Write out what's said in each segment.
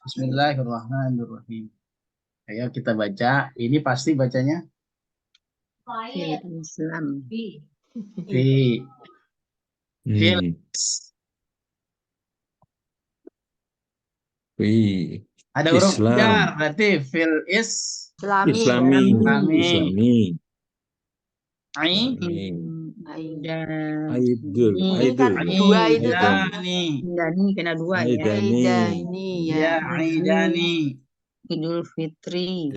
Bismillahirrahmanirrahim. Ayo kita baca. Ini pasti bacanya Islam. fi. Fil. Ada huruf Islam. jar, berarti fil is Islami. ai Aidul. Ini kan dua itu tuh. aidani. Aidani kena dua ya. Aidani. Ya, aidani. Idul Fitri.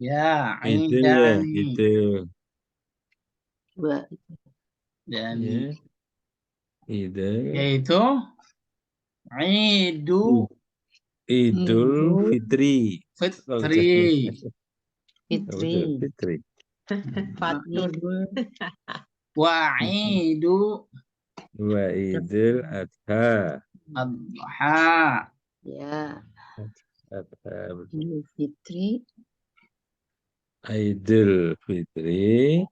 Ya, Itu ya, aidani. itu. Dua. Dan Ya. Itu. yaitu Idul Fitri. Fitri. Fitri. Wa'idu Wa Idul Adha. Adha. Ya. Adha. Idul Fitri. Idul Fitri.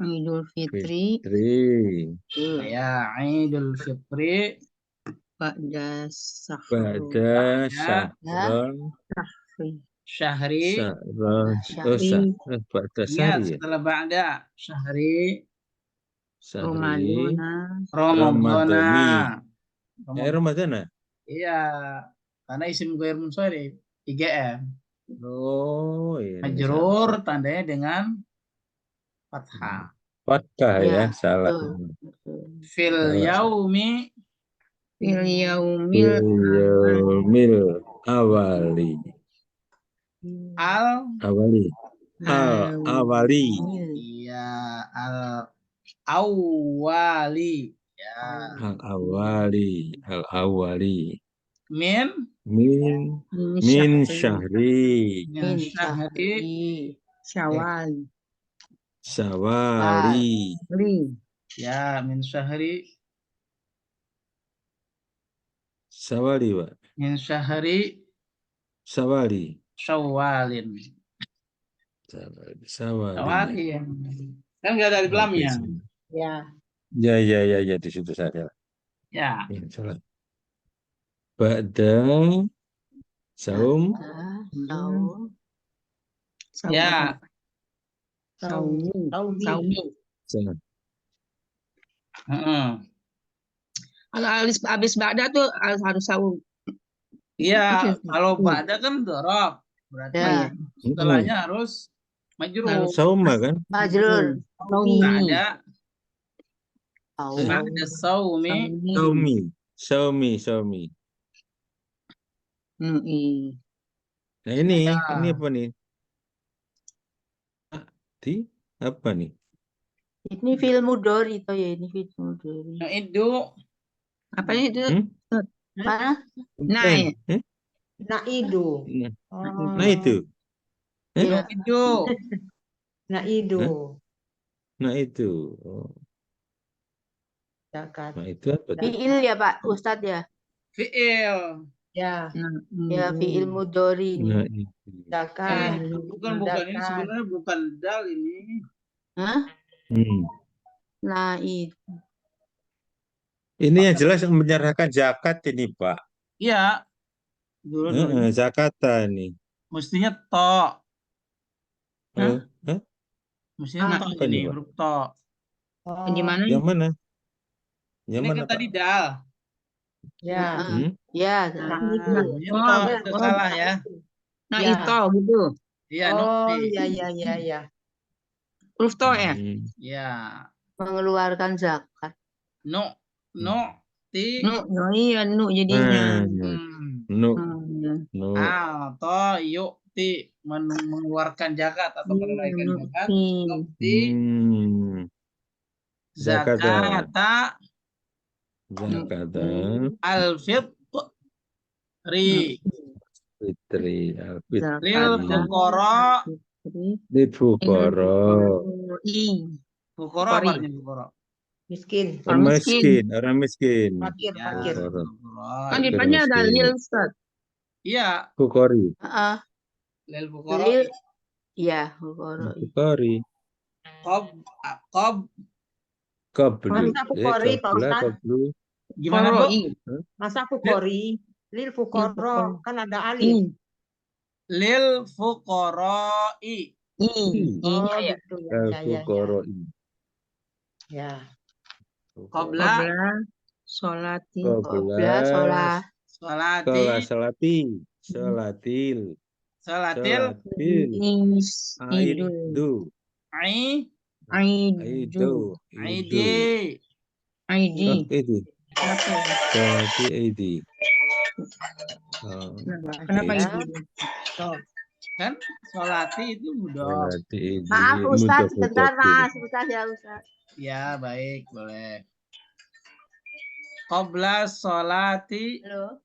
Idul Fitri. Ya, Idul Fitri. Ba'da Syahri. Ba'da Ingat, syahri. setelah ba'da syahri Ramadhani. Ramadhana. Iya, karena isim ghair munsharif 3M. Oh, ini Majrur tandanya dengan fathah. Fathah ya, salah. Fil yaumil awali. Awali. Iya, awali. Ya. Awali. Min syahri. Syawali. Ya, min syahri. Sawali, Pak. Min syahri Sawali. Syawalin. Sawali. Kan nggak ada di lamnya. Ya, di situ saja. Ya. Salah. Ba'da saum. Ya. Saumi. Kalau habis ba'da tuh harus saum. Iya, kalau ba'da kan dorob. Berarti setelahnya harus majrur. Sauma kan? Majrur. Ba'da saumi. Saumi. Nah ini apa nih? Apa nih? Ini fil mudhari itu ya, ini fil mudhari. Nah, itu apa itu? Mana? Naidu. Nah itu. Nah itu. Zakat. Nah itu apa? Fiil ya Pak Ustadz ya? fiil. Ya. Ya fiil mudhari ini. Zakat. Bukan ini sebenarnya bukan dal ini. Hah? Nah itu. Ini yang jelas menyerahkan zakat ini Pak. Iya. Dulu. Zakata ini. Mestinya to. Mestinya to ini huruf to. Di mana? Yang mana? Yang ini mana kan tadi dal. Ya. Itu salah ya. Nah itu gitu. Iya, iya. Huruf to ya? Iya. Mengeluarkan zakat. No jadinya. To yu'ti mengeluarkan zakat atau menunaikan zakat. Zakata al-fitri. Lil fuqara. Fuqara apa artinya fuqara? Miskin. Orang miskin. Fakir. Kan di depannya ada lil Ustaz. Iya. Fuqari. Lil fuqara. Iya, fuqara. Fuqari. Qablu. Masa fukori, Pak Qabla, Ustadz? qablu. Gimana, Bu? Koroi. Hah? Masa fukori, lil fukoro, fukoro. kan ada I. alif. Lil fuqara'i. I-nya Oh, ya. gitu ya. Ya, ya, ya. Al-fuqara'i. Ya. Qabla Qabla sholati. Qabla sholat. sholati. salati. Salatil. Salatil Salatil. Idul. Aidu. ai. Aidu. Aidu. Aidi. Aidi. Itu. Kenapa ya? Salati aidi. Kenapa Ya. Ibu? Kan sholati itu mudhof. Salati aidi. Maaf Ustadz, Mudhof sebentar mudhof. Mas. Sebentar ya Ustadz. Ya, baik, boleh. Qabla sholati Halo.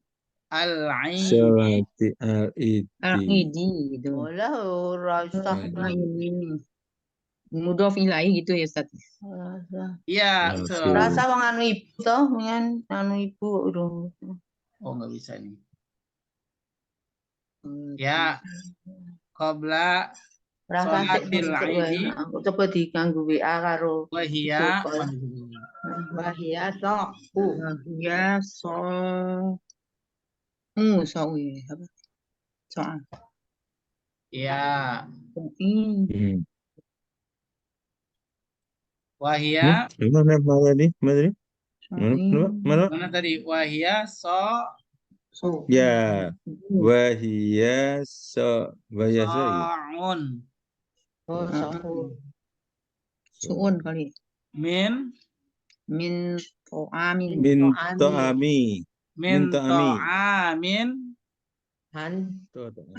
al-aidi. Salati al-idi. Al-Idi gitu. Boleh, rasa. Ini. Mudhof ilaih gitu ya Ustaz. Iya, Oke. betul. Rasa wong anu ibu toh, dengan anu ibu udah. Oh, nggak bisa nih. Ya, qabla Rasa sholatil aidi aku coba diganggu WA karo wa hiya Bahia sok. Ya so. So ya apa? Soal. ya Ini. wa hiya Mana nih? Mana nih? Mana? mana tadi? Wa hiya So. Ya. Wahia so. Wahia so. sa'un Oh, sok. Suun kali. min Min to'amin. Min To'ami. to'ami. min Min ta'ami. ta'amin Han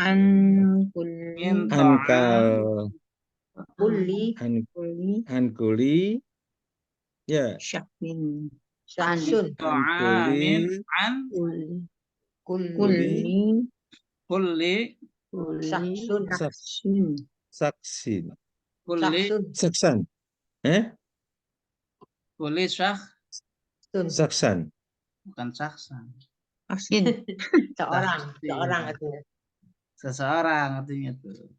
An min kulli. Ankal. kulli Kulli. Ankuli. Ya. Syakmin. syasun ta'amin an Kulli. kulli Kulli. kulli Kulli. Saksun. Saksin. Saksin. kulli saksun Saksan. kulli sun Saksan. bukan saksan. Saksin. seorang artinya. Seseorang artinya tuh.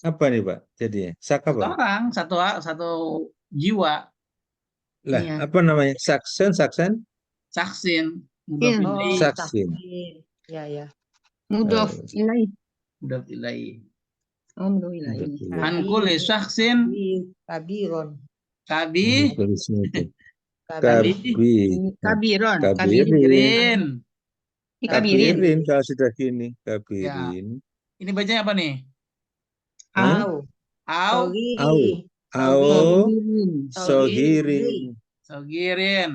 Apa nih Pak? Jadinya. Sak Satu apa? orang, satu jiwa. Lah, Iya. apa namanya? Saksen, saksan? Saksin, Iya. mudhof ilaih, Saksin. Ya, ya. Mudhof ilaih. mudhof ilaih. Oh, mudhof ilaih. An kulli syaksin Kabiron. kabi Kabi. Kabiron. kabirin. Ini kabirin. Kabirin kalau sudah gini. Kabirin. Ini bacanya apa nih? Au. Au Sogiri. Au. Kabirin. Sogirin. sogirin.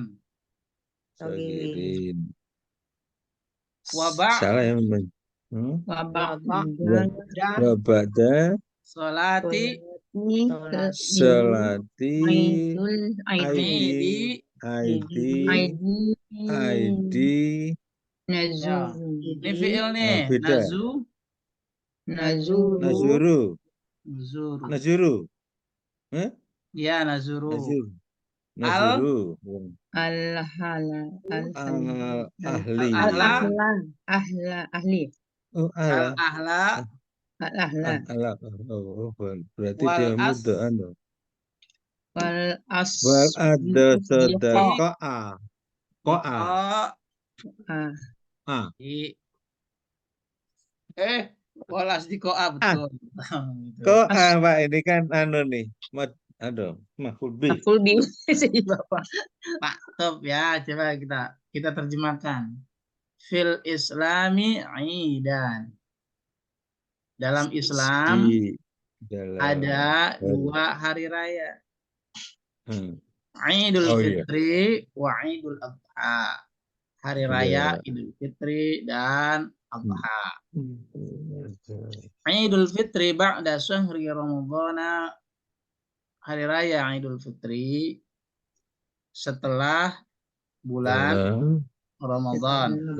Sogirin. Wabak Salah ya. Wabak. Dan Wabada. solati Selati. Aidul. aidi. Aidi. Nazur. Ini fi'il nih. Beda. Nazur. Nazuru. Nazuru. Nazuru. Ya, nazuru. Nazuru. Al-hala. Ahli. Ahli. Oh, ala. Al-ahla. Al-ahla. Ala. Oh, berarti Wal dia as. muda anu. Wal as. Wal ada sodakoa. Koa. Walas di koa betul. Koa Pak ini kan anu nih. Aduh, maf'ul bih. Full biu sih Bapak. Pak, top ya. Coba kita terjemahkan. Fil Islami aidan. Dalam Islam ada 2 hari raya. Idul Fitri wa Idul Adha. Hari raya Idul Fitri dan Adha. Idul Fitri ba'da syahri Ramadhan. Hari raya Idul Fitri setelah bulan Ramadan.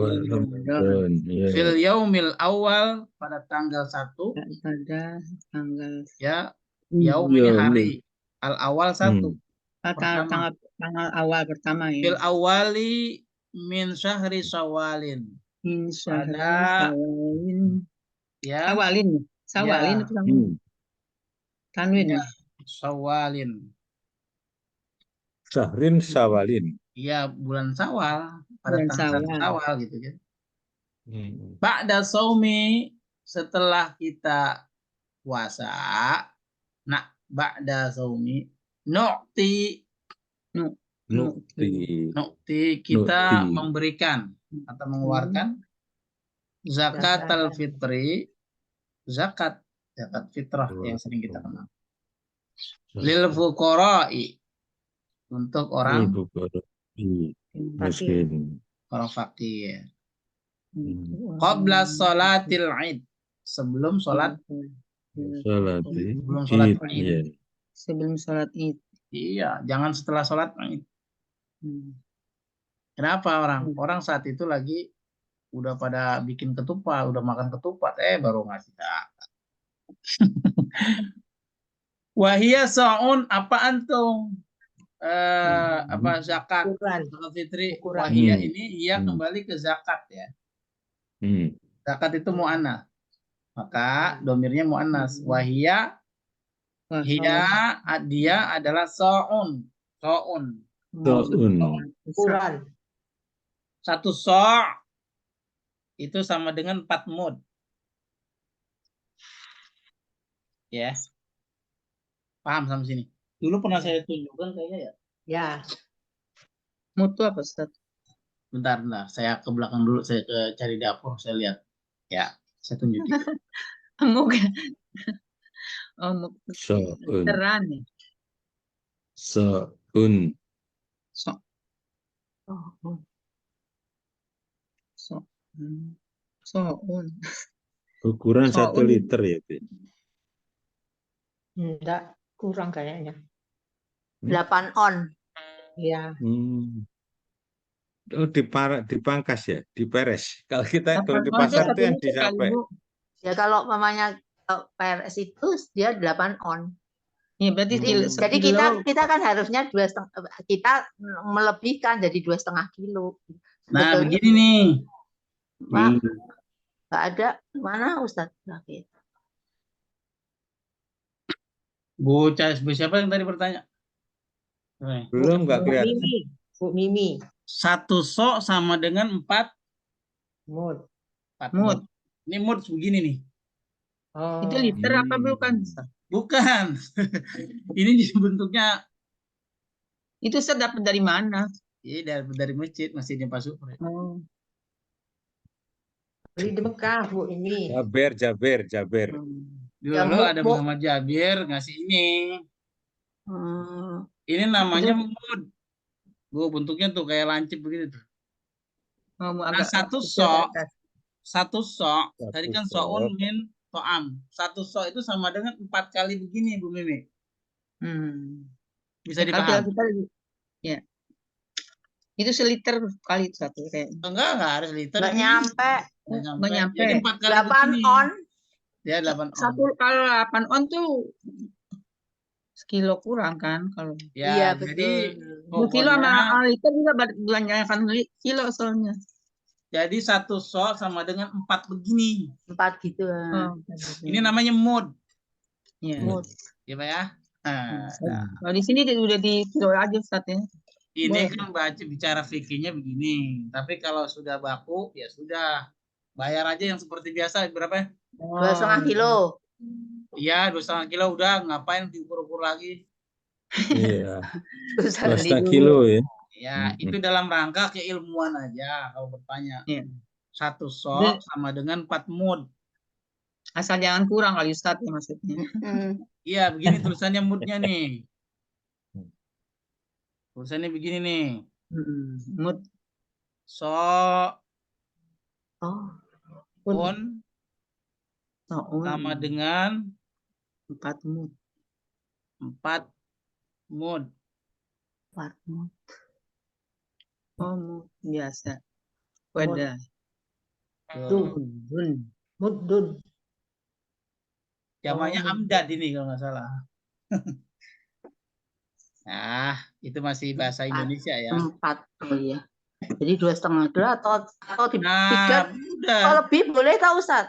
Fil yaumil awal pada tanggal 1. Pada tanggal Ya, yaum ini hari. Al awal 1. tanggal awal pertama ya. Fil awali min syahri Syawalin. Min syahri Pada Syawalin. ya. Sawalin itu tanwin. Ya, Syawalin. Syahrin Syawalin. Iya, bulan Syawal, pada Bulan tanggal 1 Syawal. Syawal gitu kan. Hmm. Ba'da saumi, setelah kita puasa, nak ba'da saumi, nu'ti, Nukti. kita Nukti. memberikan atau mengeluarkan zakat al-fitri, zakat fitrah yang sering kita kenal. Lil fuqara'i, untuk orang Miskin. orang fakir. Hmm. Qabla sholatil Id, sebelum sholat Salat sebelum sholat Id. Id. Iya. Sebelum sholat Id. Iya, jangan setelah sholat Id. Kenapa orang saat itu lagi udah pada bikin ketupat, udah makan ketupat, baru ngasih zakat. Wahia sa'un, apa antum? Apa zakat? Ukuran. Zakat fitri. Ukuran. Wahia ini ia kembali ke zakat ya. Zakat itu mu'annas. Maka domirnya mu'annas. Wahia, dia adalah sa'un. Sa'un. Ukuran. 1 so' itu sama dengan 4 mud. Ya. Paham sampai sini? Dulu pernah saya tunjukkan kayaknya ya. Ya. Mutu apa, Ustaz? Bentar. Saya ke belakang dulu, saya ke cari dapur, saya lihat. Ya, saya tunjukin. Enggak. Oh, mutu. Sa'un. Teran ya. Sa'un. So'un. Ukuran 1 Sa'un. liter ya, Bi? Enggak, kurang kayaknya. 8 on. Ya. Oh, dipangkas ya, diperes. Kalau di 8 on pasar itu itu yang satu liter kali, disampai. Bu. Ya kalau mamanya PRS itu dia 8 on. Ya, berarti Jadi kita kan harusnya 2,5, kita melebihkan jadi 2,5 kilo. Nah, Sebetulnya, begini nih. Pak, nggak ada. Mana Ustadz? Bocah siapa yang tadi bertanya? Belum, nggak kelihatan. Bu Mimi. 1 so' sama dengan 4 Mud. mud. Ini mud begini nih. Oh. Itu liter apa bukan? Bukan. Ini bentuknya. Itu Ustaz dapat dari mana? Iya, dari masjid, masjidnya Pak Supri. Oh. Beli di Mekah, Bu, ini. Jaber. Dulu ada Muhammad Jabir ngasih ini. Ini namanya mud. Bu, bentuknya tuh kayak lancip begitu tuh. Nah, 1 so' tadi kan so'un min to'am. 1 so' itu sama dengan 4 kali begini, Bu Mimi. Bisa dipahami? Ya. Itu seliter kali satu kayak. Enggak harus liter. Nggak nyampe. Nggak nyampe. Jadi 4 kali 8 begini. on. Ya, 8 on. Kalau 8 on tuh sekilo kurang kan kalau. Ya, Iya, jadi betul. Kilo sama liter juga belanjakan kilo soalnya. Jadi 1 so' sama dengan 4 begini. 4 gitu. Ini namanya mud. Ya. Mud. Ya, Pak ya? Nah. Kalau di sini udah di kilo aja Ustaz ya. Ini kan bicara fikihnya begini. Tapi kalau sudah baku, ya sudah. Bayar aja yang seperti biasa. Berapa ya? 2,5 kilo. Iya, 2,5 kilo udah. Ngapain diukur-ukur lagi? Iya. 2,5 2,5 kilo ya. Ya, itu dalam rangka keilmuan aja kalau bertanya. 1 so' sama dengan 4 mud. Asal jangan kurang kali Ustaz ya maksudnya. Iya, begini tulisannya mudnya nih. Tulisannya begini nih. Mud. So' un sama dengan 4 mud. 4 mud. 4 mud. Oh, mud biasa. Wadah. Mudun. Jamanya amdad ini kalau nggak salah. Nah, itu masih bahasa Indonesia ya. 4. Oh iya. Jadi 2,5 kilo atau di Nah, 3. udah. Kalau lebih boleh tak Ustaz?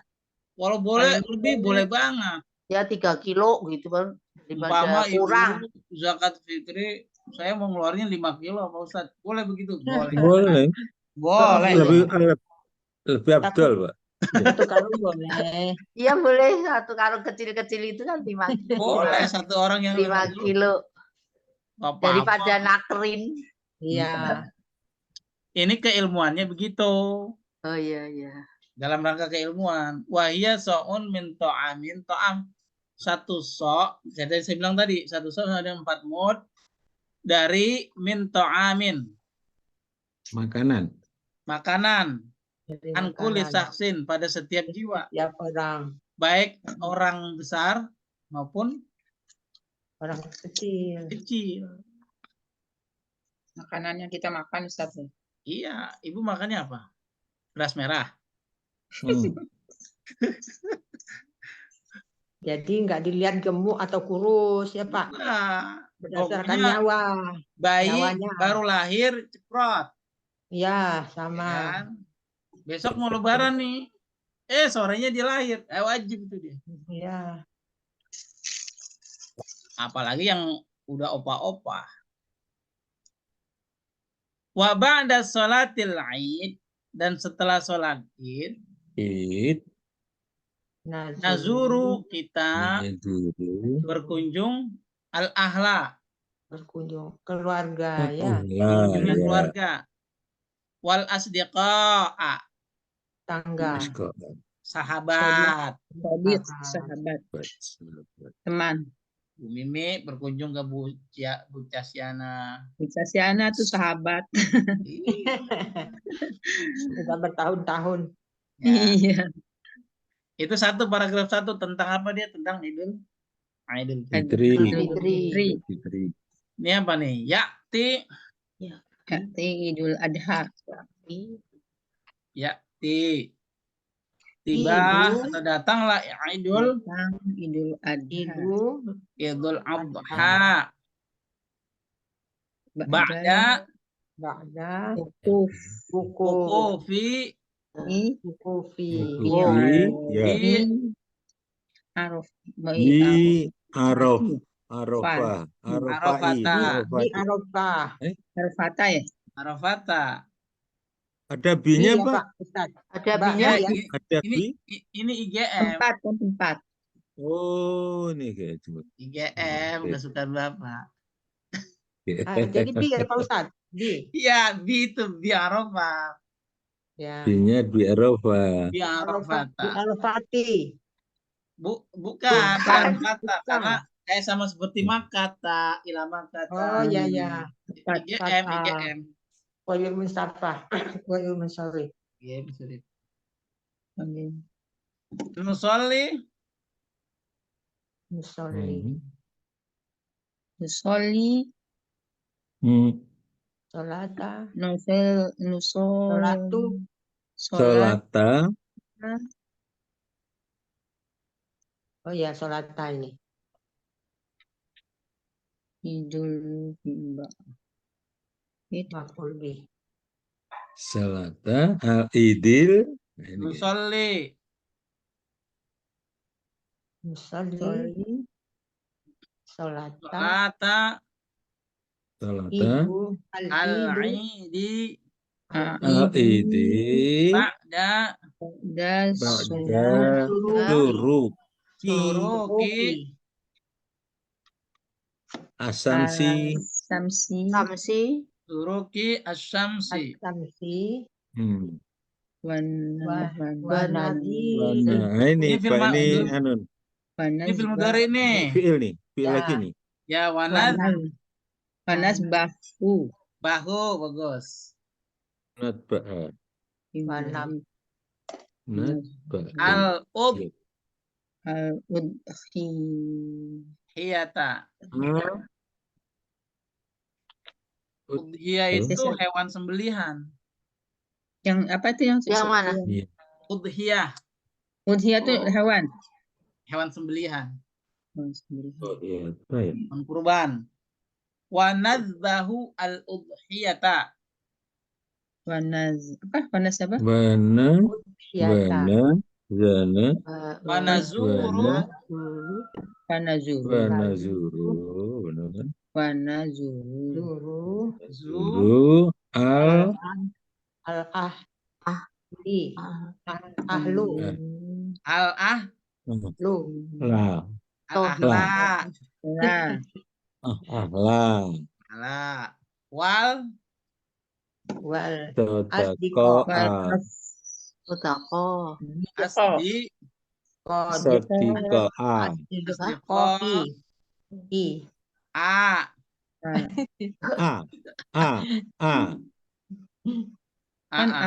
Kalau boleh lebih boleh banget. Ya 3 kilo gitu kan. Umpama Daripada kurang. ibu zakat fitri saya mau ngeluarin 5 kilo Pak Ustadz. Boleh begitu? Boleh. Boleh. Boleh. Lebih Abdul, Pak. Satu karung boleh. Iya boleh, satu karung kecil-kecil itu kan 5 kilo. Boleh satu orang yang 5 kilo. Nggak apa-apa. Daripada nakrin. Iya. Ini keilmuannya begitu. Oh iya, iya. Dalam rangka keilmuan. Wahia so'un min to'amin. To'am. Satu so'. Jadi saya bilang tadi. Satu so' ada 4 mud. Dari min to'amin. Makanan. Makanan. Dari Angkuli makanan. saksin pada setiap jiwa. Setiap orang. Baik orang besar maupun Orang kecil. kecil. Makanannya kita makan, Ustaz. Iya, ibu makannya apa? Beras merah. Jadi nggak dilihat gemuk atau kurus ya Pak. Nah, Berdasarkan pokoknya nyawa. bayi nyawanya. baru lahir cekrot. Ya, Ya sama. kan? Besok mau lebaran nih. Sorenya dia lahir. Wajib itu dia. Iya. Apalagi yang udah opa-opa. Wa ba'da sholatil Id, dan setelah sholat Id, nazuru kita berkunjung al-ahla, berkunjung keluarga ya, dengan keluarga, wal asdiqa'a, tangga, sahabat. Sahabat, teman. Bu Mimi berkunjung ke Bu Casyana. Bu Casyana tuh sahabat. sudah bertahun-tahun. Ya. Iya. Itu satu paragraf satu tentang apa dia? Tentang Idul Fitri. Fitri. Ini apa nih? Yakti Idul Adha. Yakti. Tiba atau datanglah Idul Adha. Idul Adha. Ba'da wuqufi Arafata. Ada B-nya, Iya, Pak? Ustaz. Ada Mbak, B-nya. ya. Ada B? Ini IGM. Tempat. Oh, ini kayak cuma. IGM kesukaan Bapak. Jadi B ya Pak Ustaz? B. Iya, B itu B Arafah. Ya. B-nya di Arafah. B Arafata. Al-Fatih. Bukan Arafata, karena kayak sama seperti Makata, Ilama kata. Oh iya ya. IGM. Wayul Mustafa. Wayul Munsari. Iya, bisa deh. Nusolli Musolli. Nusolli. Solata. Solatu. Solata. Oh ya, solata ini. Idul Maf'ul bih. Solata. Al-Idil. Nusolli Musolli. Solata. Salata Solata. Ibu. al-Idi Al-Idil. ba'da Suruk. suruki Asamsi. Samsi. suruki asyamsi. Samsi. Wanadi. Nah, ini Ini Pak, ini film- anu. Ini film dari ini. Fi'il nih. Fi'il Ya. lagi nih. Ya, wanad Panas bahu. bahu bagus. Not ba'a. Wanam. Not ba'a. Al-ub Al-udhi. hiyata. Ah, Udhiyah itu hewan sembelihan. Yang apa itu yang mana? Iya. Udhiyah, Udhiyah itu hewan. hewan sembelihan, Oh iya. Baik. hewan kurban. Wa nadzahu al-udhiyata. Wanas apa? Wana. Siata. Zana. Wa nazuru Panazur. Wana zuru. Benar kan? Wana zuru. Zuru. Zuru al Al-ah. Ah. Li. Ah. Ahlu. Al-ah. Lu. la Al-ahla. La. ahla Ala. Wal. Wal. sodako Wal Sodako. Asdi. sodiko Kopi. I. A. a a Kan A.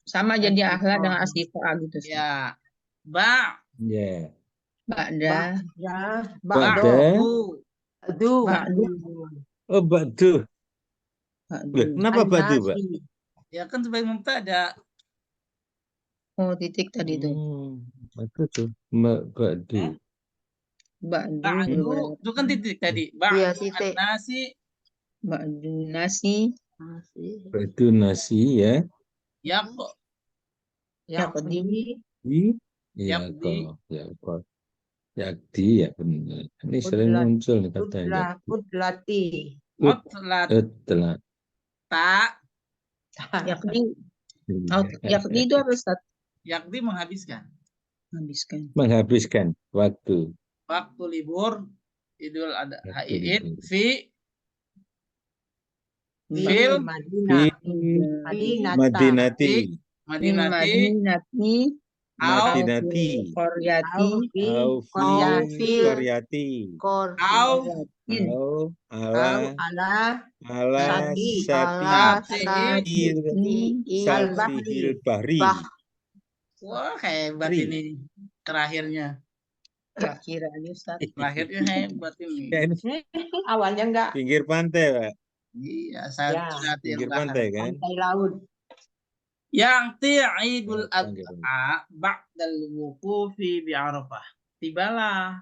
sama jadi ahla dengan asdiqa gitu. Ya. Ba. ya Ba'da. Ya. Ba'da. Ba'do. Ba'du. Ba'du. oh ba'du Ba'du. kenapa ba'du Pak? An-nasi. Ya kan sebagai mubtada. Oh, titik tadi tuh. Itu tuh ba'du Ba'du. Ba'du. Itu kan titik tadi. Iya, Ba'du titik. an-nasi. Ba'du nasi. Masih. ba'du nasi ya Yak. Yaqdi. ya Yaqdi. kok yakdi ya benar ini sering Kudlat. muncul nih katanya Kudlati. Mutlat. telah Ta. Yaqdi. Oh, yaqdi itu apa Ustaz? Yakdi menghabiskan. Habiskan. menghabiskan waktu Waktu libur Idul Adha Waktu Id libur. fi Di Fil. Madinah. Madinati Madinati Madinati. au Madinati Koryati. au Koryati. fil qaryati Kor. au au Au ala ala Sati. satihil Al-bahri. bahri Bah. wah hebat Ri. ini terakhirnya. Terakhir aja Ustaz. Terakhirnya hebat ini. ya, ini Awalnya enggak. pinggir pantai Pak Iya, Ya, pinggir pantai kan Pantai laut. Yang Idul Ya, panggil. Adha ba'dal wuqufi bi Arafah. Tibalah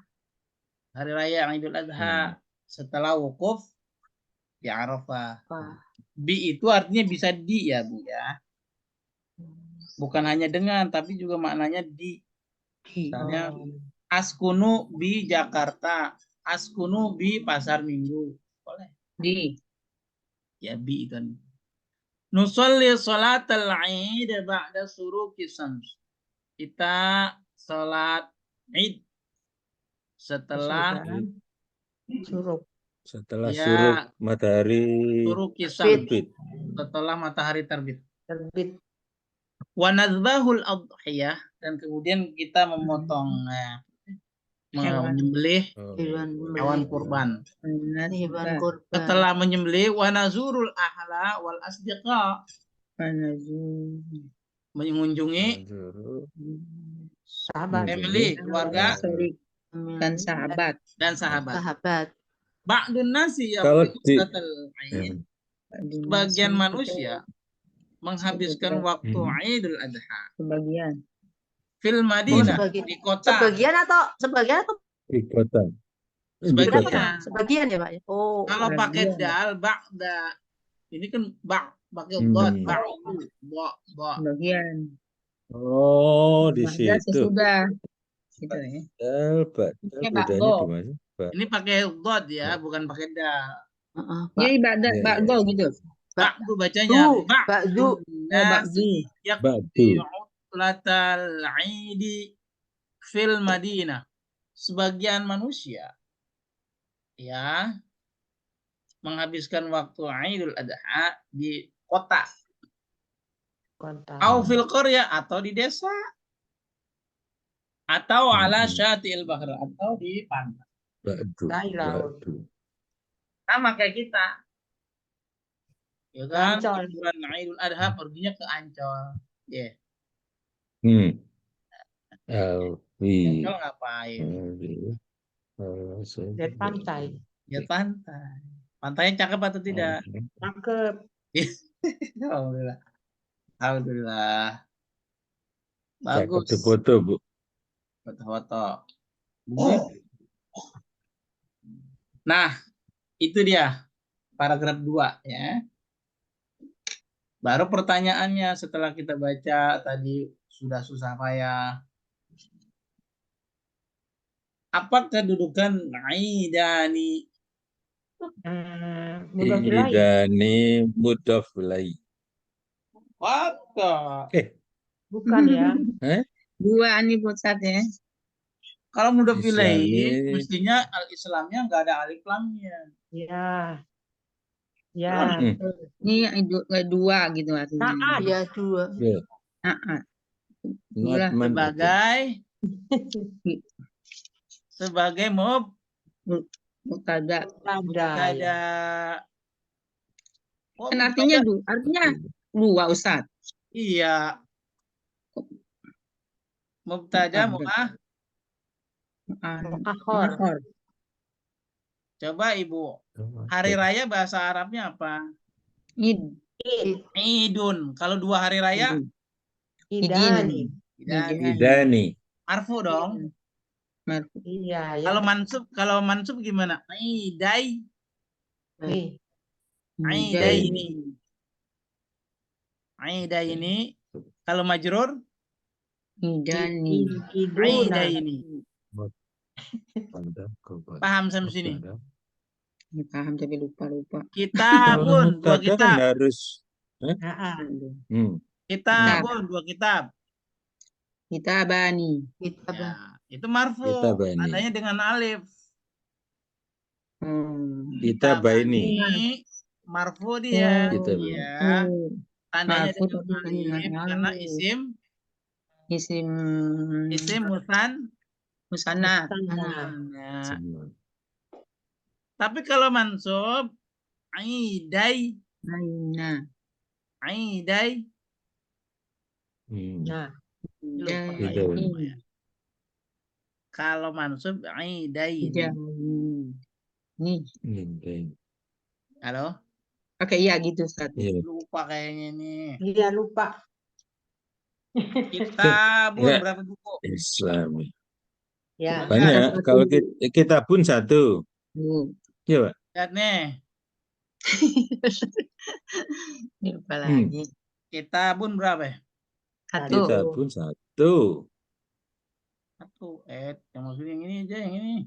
hari raya Idul Adha setelah wukuf di Arafah. Bi itu artinya bisa di ya Bu ya. Bukan hanya dengan tapi juga maknanya di. Misalnya askunu bi Jakarta, askunu bi Pasar Minggu. Boleh. Di. Ya bi itu. Nusolli sholatal Id ba'da suruki syams. Kita salat Id setelah Surup. setelah Ya. suruk matahari suruki syams, terbit setelah matahari terbit. Terbit. Wa nadzbahul adhiyah dan kemudian kita memotong menyembelih hewan kurban. Hewan kurban. Setelah menyembelih wa nazurul ahla wal asdiqa mengunjungi Sahabat. family, keluarga Dan sahabat. dan sahabat. Sahabat. Ba'dun nasi Kalau di- sebagian manusia menghabiskan waktu Idul Adha Sebagian. fil Madinah di kota. Sebagian atau di kota Sebagian. sebagian ya Pak? Oh. Kalau pakai sebagian. dal ba'da ini kan pakai dot ba. Sebagian. oh di Ba'da situ sesudah. Gitu ya. bedanya bakdo. di mana Pak? Ini pakai dot ya, bukan pakai dal. Jadi ba'da Ya, ba'do gitu. Ba'du bacanya. Ba'du. Ba'du. Ba'du. Utlatal Idi fil Madinah. Sebagian manusia ya menghabiskan waktu Idul Adha di kota. Kontak. Au fil qarya atau di desa. Atau ala syati'il bahr atau di pantai. Ba'du. Di laut. Ba'du. Sama kayak kita. Ya kan? Ancol. Liburan Idul Adha perginya ke Ancol. Ya. Alwi. Ancol ngapain? Lihat pantai. Ya pantai. Pantainya cakep atau tidak? Cakep. Alhamdulillah. Alhamdulillah. Cakep Bagus. foto Bu. Foto-foto. Nah, itu dia paragraf 2 ya. Baru pertanyaannya setelah kita baca tadi sudah susah payah. Apa kedudukan Aidani Mudah belajar. Idani mudhof ilaih. Waduh. Bukan ya. Dua nih Ustadz ya. Kalau mudah Islami. pilih, mestinya al-Islamnya nggak ada alif lamnya. Ya. Ya. Ini dua gitu artinya. Saat. Iya, dua. Ya, Itulah Ngatman ada. sebagai mubtada. mubtada. Oh, Kan artinya mubtada. dua Ustadz. Iya. Mubtada mu'ah. Akhor. Coba Ibu. Hari raya bahasa Arabnya apa? Id. Idun. Kalau 2 hari raya? Idani. Idani. Marfu dong. Marfu. Iya, ya. Kalau mansub gimana? Idai. Idai ini. Idai ini. Kalau majrur? Idani. Idai ini. Paham sampai sini? Ya, paham tapi lupa. Kitabun, 2 kitab. Kan harus. Kitabun, 2 kitab. Kitabani. Ya, itu marfu. Kitabani. Tandanya dengan alif. Kitabani. Marfu dia. Kitabani. Ya. Tandanya Marfu dengan tapi alif karena isim musanna. Nah. Tapi kalau mansub aidai. Aidai. Nah. Kalau mansub aidai. Nih. Halo? Oke, iya gitu Ustaz. Lupa kayaknya nih. Iya, lupa. Kitabun berapa buku? Islami. Ya. Banyak. Kalau kita pun 1. Iya, Pak. Lihat nih. Ini apa lagi? Kitabun berapa ya? 1. Kita pun 1. 1. Yang maksudnya yang ini aja, yang ini.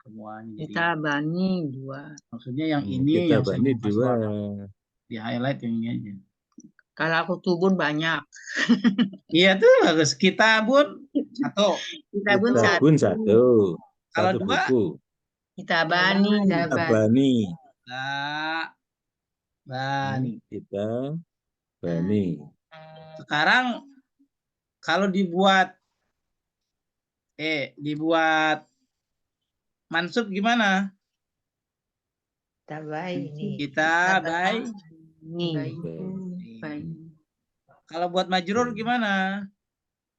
Semuanya. Kitabani 2. Maksudnya yang ini. Kitabani 2. Di highlight yang ini aja. Kalau aku tubun banyak. Iya tuh bagus. Kitabun 1. Kitabun Kitabun 1. Kalau 2? Buku. Kitabani. Kitabani. Bani. Kitabani. Sekarang kalau dibuat mansub gimana? Kita baik. Kalau buat majrur gimana?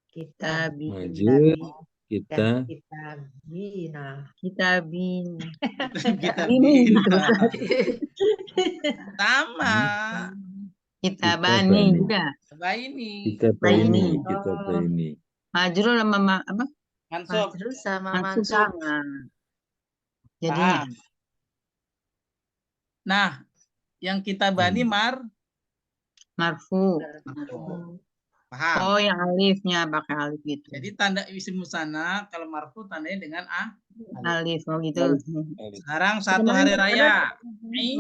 Kita Majrur. Kita bina. Kita bina. Sama. Kita bani juga. Baini. Kita baini. Majrur sama apa? Mansub. Majrur sama Mansub mansub. sama. Jadinya. Nah, yang kita bani marfu. Paham? Oh, yang alifnya pakai alif gitu. Jadi tanda isim musanna kalau marfu tandanya dengan Alif, oh gitu. Sekarang 1 hari raya.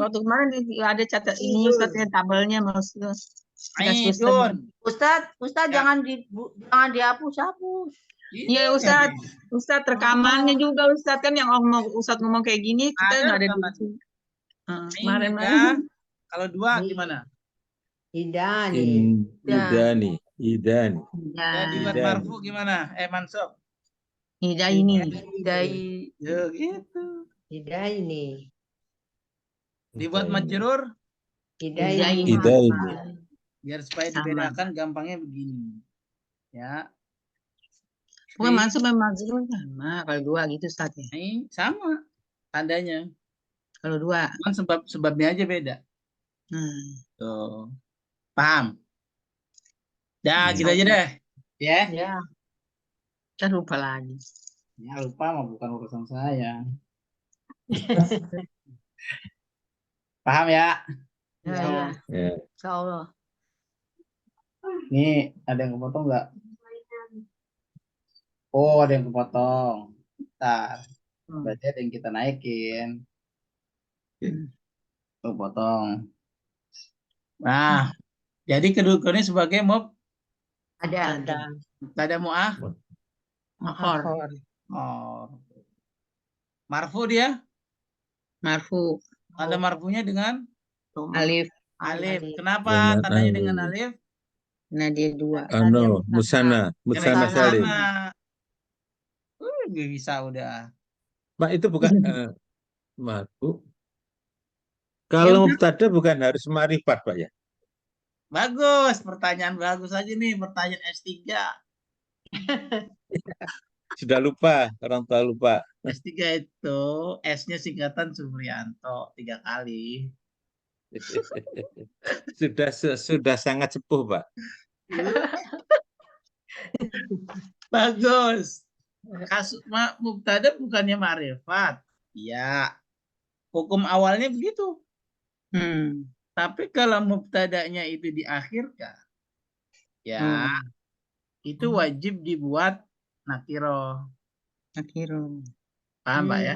Waktu kemarin ada catat ini Ustaznya tabelnya maksudnya. Ustaz jangan dihapus-hapus. Iya Ustaz rekamannya juga Ustaz kan yang Ustaz ngomong kayak gini kita nggak ada di sini. Kemarin. Kalau 2 gimana? Idani. Dibuat marfu gimana? Mansub. Idaini. Ya gitu. Idaini. Dibuat majrur. Idaini. Biar supaya dibedakan gampangnya begini. Ya. Bukan mansub dan majrur sama. Kalau 2 gitu Ustaz ya. Sama tandanya. Kalau 2. Cuman sebabnya aja beda. Tuh. Paham? Dah, gitu aja deh. Ya. Kita lupa lagi. Ya, lupa mah bukan urusan saya. Paham ya? Ya. Ya. Allah. Nih, ada yang kepotong nggak? Oh, ada yang kepotong. Bentar. Berarti ada yang kita naikin. Tuh, potong. Nah, jadi kedudukannya sebagai Ada. mubtada mu'ah. Akhor. Oh. Marfu dia. Marfu. Tanda marfunya dengan Alif. alif. Alif. Kenapa Dengan tandanya dengan alif. alif? Nah dia dua. Ano, musana Karena salim. nggak bisa udah. Pak itu bukan marfu. Kalau mubtada bukan harus ma'rifat, Pak ya. Bagus, pertanyaan bagus aja nih, pertanyaan S3. Sudah lupa, orang tua lupa. S3 itu S-nya singkatan Supriyanto 3 kali. Sudah sangat sepuh, Pak. Bagus. Mubtada bukannya ma'rifat. Iya. Hukum awalnya begitu. Tapi kalau mubtadanya itu diakhirkan, ya itu wajib dibuat nakiro. Paham, Pak ya?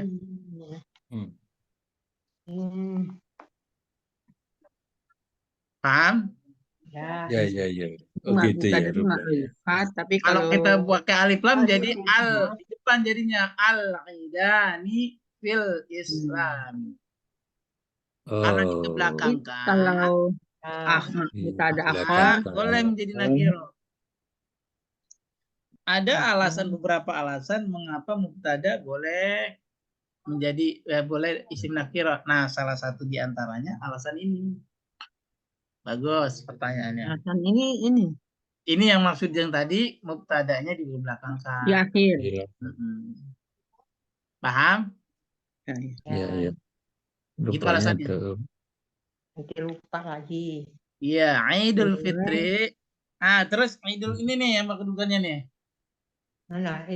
Paham? Ya. Oh Nggak, gitu ya. tadi ma'rifat, tapi Kalau kita pakai alif lam jadi Alif. di depan jadinya al-idani fil Islam. Kalau Oh. dikebelakangkan, kalau mubtada akhor boleh menjadi nakiro. Ada alasan, beberapa alasan mengapa mubtada boleh menjadi boleh isim nakiro. Nah, salah satu di antaranya alasan ini. Bagus pertanyaannya. alasan ini Ini yang maksud yang tadi mubtadanya dibelakangkan. di akhir. Paham? Ya. Itu Rupanya alasannya. tuh. Nanti lupa lagi. Iya, Idul Fitri. Ah, terus Idul ini nih yang kedudukannya nih. Mana?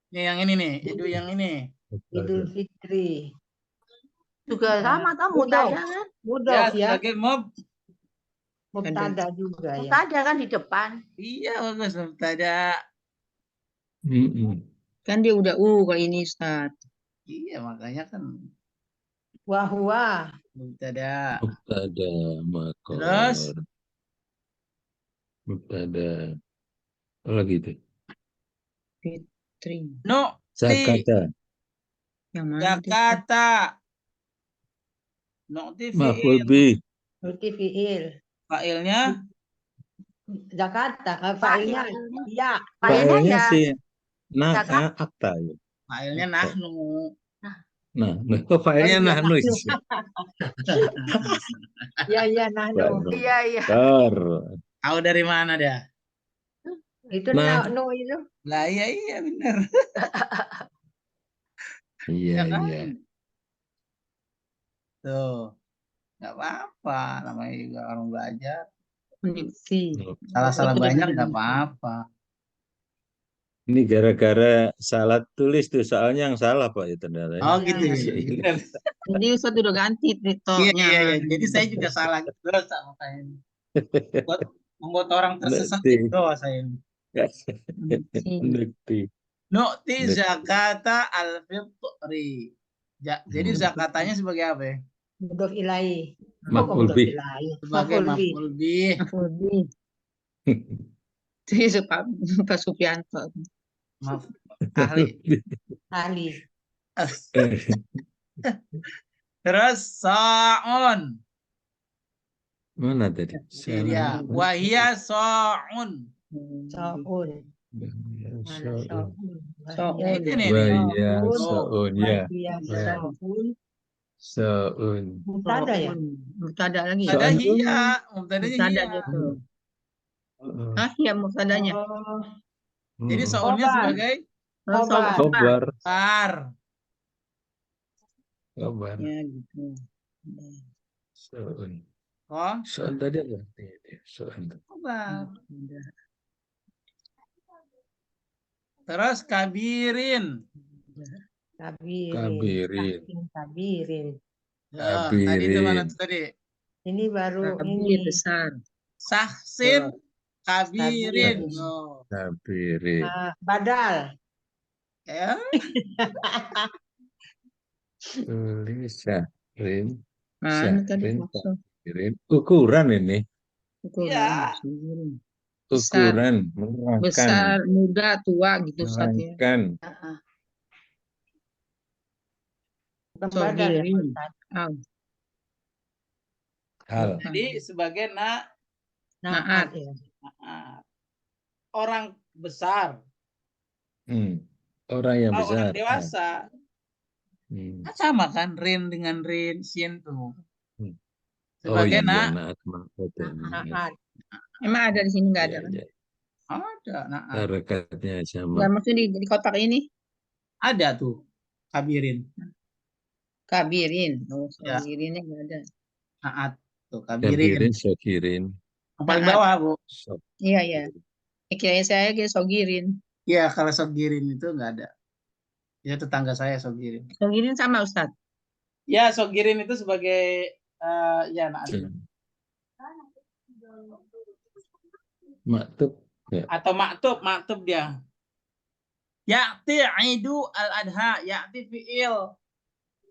Nih yang ini nih, Idul yang ini. Idul Fitri. Juga sama kan mubtada kan? Ya, sebagai Mubtada juga ya. Mubtada kan di depan. Iya, bagus mubtada. Kan dia udah kalau ini Ustaz. Iya, makanya kan Wahwa. mubtada. Makor. Terus Mubtada. Apa lagi itu? Fitri. no Zakata. Yang mana? Zakata. Nukti Maf'ul fi'il. bih. Nukti fi'il. Fa'ilnya Zakata. Fa'ilnya ya. Fa'ilnya ya. sih akta ya. Fa'ilnya nahnu. Nah, kok fa'ilnya nahnu sih? Iya, nahnu. Iya. Tahu dari mana dia? Itu nahnu itu. Lah iya benar. Iya. Tuh. Nggak apa-apa, namanya juga orang belajar. Diksi. Salah banyak nggak apa-apa. Ini gara-gara salah tulis tuh, soalnya yang salah Pak ya ternyata. Oh gitu ya. Jadi Ustaz udah ganti Titonya. Iya. Jadi saya juga salah gitu sama kayak membuat orang tersesat gitu saya. Nukti zakata al-fitri. Jadi zakatanya sebagai apa ya? Mudhof ilaih. Maf'ul bih. Sebagai maf'ul bih. Itu Pak Supianto. Maaf, ahli. Terus sa'un. Mana tadi? Iya, wahia sa'un. Sa'un. Wahia sa'un ya. Sa'un. Mubtada ya? Mubtada lagi. Mubtadanya gitu. Ya mubtadanya. Jadi sa'unnya sebagai khobar. Khobar. Ya gitu. Sa'un. Oh, Sa'un tadi apa? Sa'un. khobar. Terus kabirin. Kabirin. Tadi itu mana tadi? Ini baru ini besar. Sahsin kabirin. Kabirin. Badal. Ya. Tulis syahrin, Anu tadi syahrin, maksud takdirin. Ukuran ini, ukuran Ya. syahrin. Besar, ukuran menerangkan, besar, muda, tua gitu Ustaz ya. menerangkan Heeh. Bukan badal ya Pak Sogirin. Ustadz. Al. hal. Jadi sebagai Naat ya. orang besar Orang yang atau orang besar. dewasa. Hmm. Kan sama kan rin dengan rin sin tuh. Hmm. Oh Sebagai iya, naat Naat. Emang ada di sini nggak ada kan? Iya, ada naat. harakatnya sama. Nggak maksudnya di kotak ini Ada tuh kabirin. kabirin. Oh, Ya. sogirinnya nggak ada. Naat tuh kabirin. Kabirin, sogirin. Yang paling Naat. bawah, Bu. Sok. Iya iya. Kira saya kira sogirin. Iya, kalau sogirin itu nggak ada. Ya tetangga saya sogirin. Sogirin sama Ustaz. Ya, sogirin itu sebagai ya naat. Maktub. Ya. Atau maktub dia. Ya'ti Aidu al-Adha, ya'ti fi'il.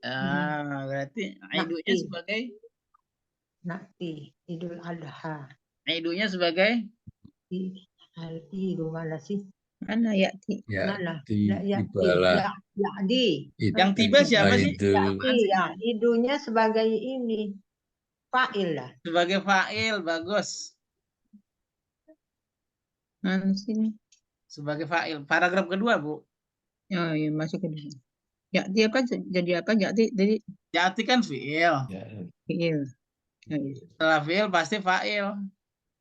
Berarti Aidunya Nakti. sebagai Nakti. Idul Adha. Aidunya sebagai Idu mana sih? Mana ya? Ya, Mana? di Ya, bala. Ya'di. yang tiba siapa sih? Iya, idunya sebagai ini. Fa'il lah. Sebagai fa'il, bagus. Mana sini? Sebagai fa'il. Paragraf kedua, Bu. Oh iya masuk ke dalam. Ya dia apa jadi apa? Jadi Ya'ti kan fi'il. Ya. fiil. Oh, iya. Setelah fi'il pasti fa'il.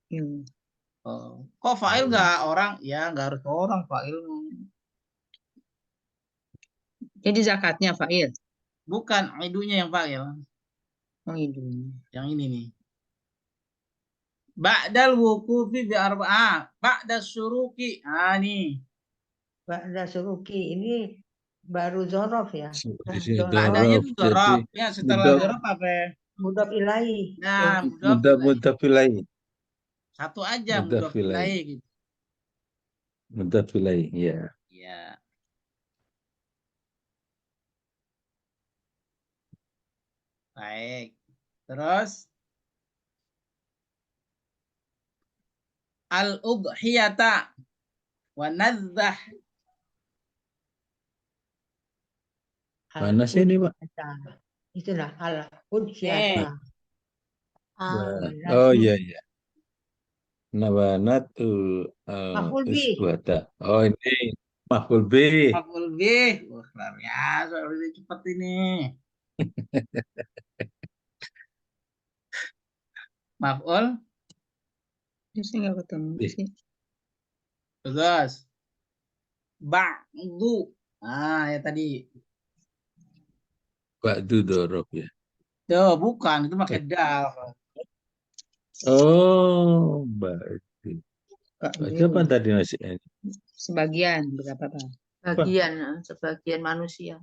Iya. Oh. Kok fa'il nggak orang? Ya, nggak harus orang fa'il. Jadi zakatnya fa'il. Bukan, Aidunya yang fa'il. Oh itu. Yang ini nih. Ba'dal wukufi bi arba'ah. Ba'da syuruki. Nih. Ba'da suruki ini baru zorof ya. Di sini Ba'danya dorof. itu dorof. Ya, setelah mudaf- dorof apa? Mudhaf ilaih. Nah, mudhof ilaih. mudaf ilaih. Satu aja Mudhof mudhof ilaih gitu. Mudaf ilaih, ya. Ya. Baik. Terus al-udhiyata wa nadzah. Mana sih ini, Pak? Itulah al-udhiyata. Oh iya iya. Nabanat Maf'ul bih. usbuata. Oh ini maf'ul bih. Maf'ul bih. Wah, luar biasa, udah cepet ini. Maf'ul. Saya nggak ketemu sih. Terus ba'du. Ya tadi. Ba'du dorof ya. Tuh, bukan, itu pakai dal. Oh, ba'du. Ba'du apa Ba'du. tadi masih? Sebagian berapa Pak? Sebagian manusia.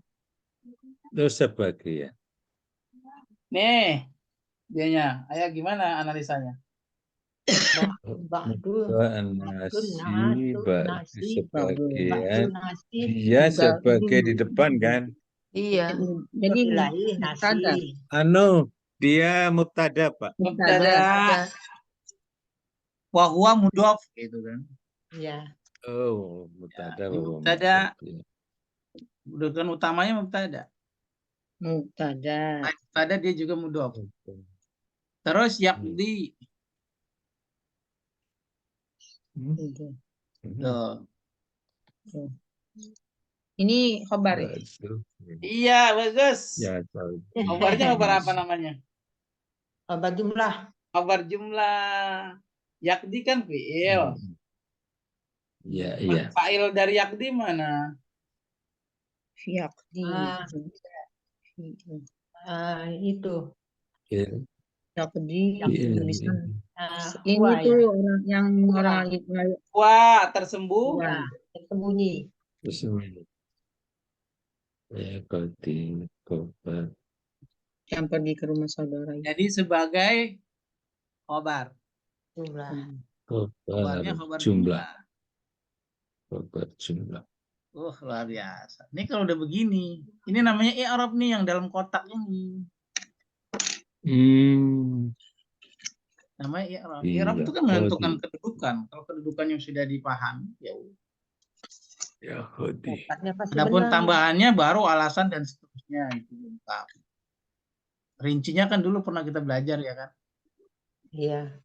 Terus sebagian. Nih, dianya. Ayo gimana analisanya? Ba'du. Nasi, ba'du sebagian. Nasi. Dia sebagai di depan kan? Iya. Jadi Ilaih mubtada. nasi. Dia mubtada, Pak. Mubtada. Wa huwa mudhof gitu kan. Iya. Oh, mubtada. Mubtada. Bukan utamanya mubtada. Mubtada. Mubtada dia juga mudhof. Terus yaqdi. Tuh. Ini khobar ya? Iya, bagus. Ya, tahu. Khobarnya khobar apa namanya? Khobar jumlah. Khobar jumlah. Yakdi kan fi'il. Iya, iya. Fa'il dari yakdi mana? Yakdi. Itu. Yakdi. Ini Wah, tuh ya. orang yang orang Wah, tersembunyi. Wah, tersembunyi. Ya, koti, khobar. yang pergi ke rumah saudara. Jadi sebagai khobar. Jumlah. Khobarnya khobar Jumlah. Khobar jumlah. Luar biasa. Ini kalau udah begini, ini namanya i'rab nih yang dalam kotak ini. Namanya i'rab. I'rab itu kan menentukan kedudukan. Kalau kedudukan yang sudah dipahami, ya udah. Dapatnya pasti Adapun benar. tambahannya baru alasan dan seterusnya itu lengkap. Rincinya kan dulu pernah kita belajar ya kan. Iya.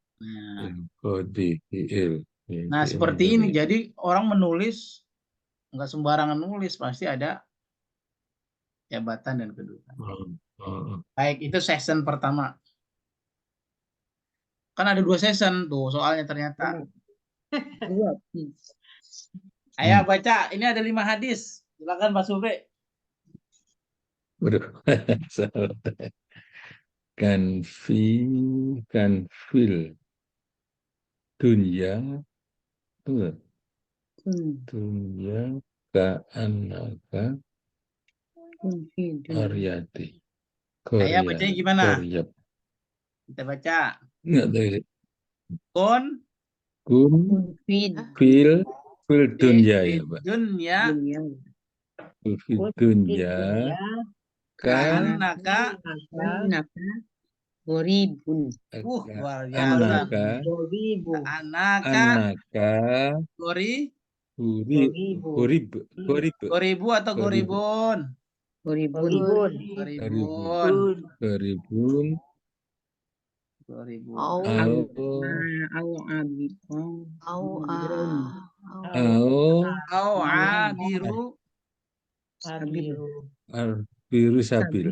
Nah, seperti ini. Jadi orang menulis nggak sembarangan nulis, pasti ada jabatan dan kedudukan. Baik, itu season pertama. Kan ada 2 season tuh soalnya ternyata. Dua. Ayo baca, ini ada 5 hadis. Silakan Pak Supri. Kan fil dunya dunya ka annaka qaryati. Ayo bacanya gimana? Qaryat. Kita baca. Enggak tahu. Kun Fil dunya ya, Pak. dunya Fil dunya kan annaka Goribun. luar biasa. Annaka goribu atau goribun? Goribun. biru sabil.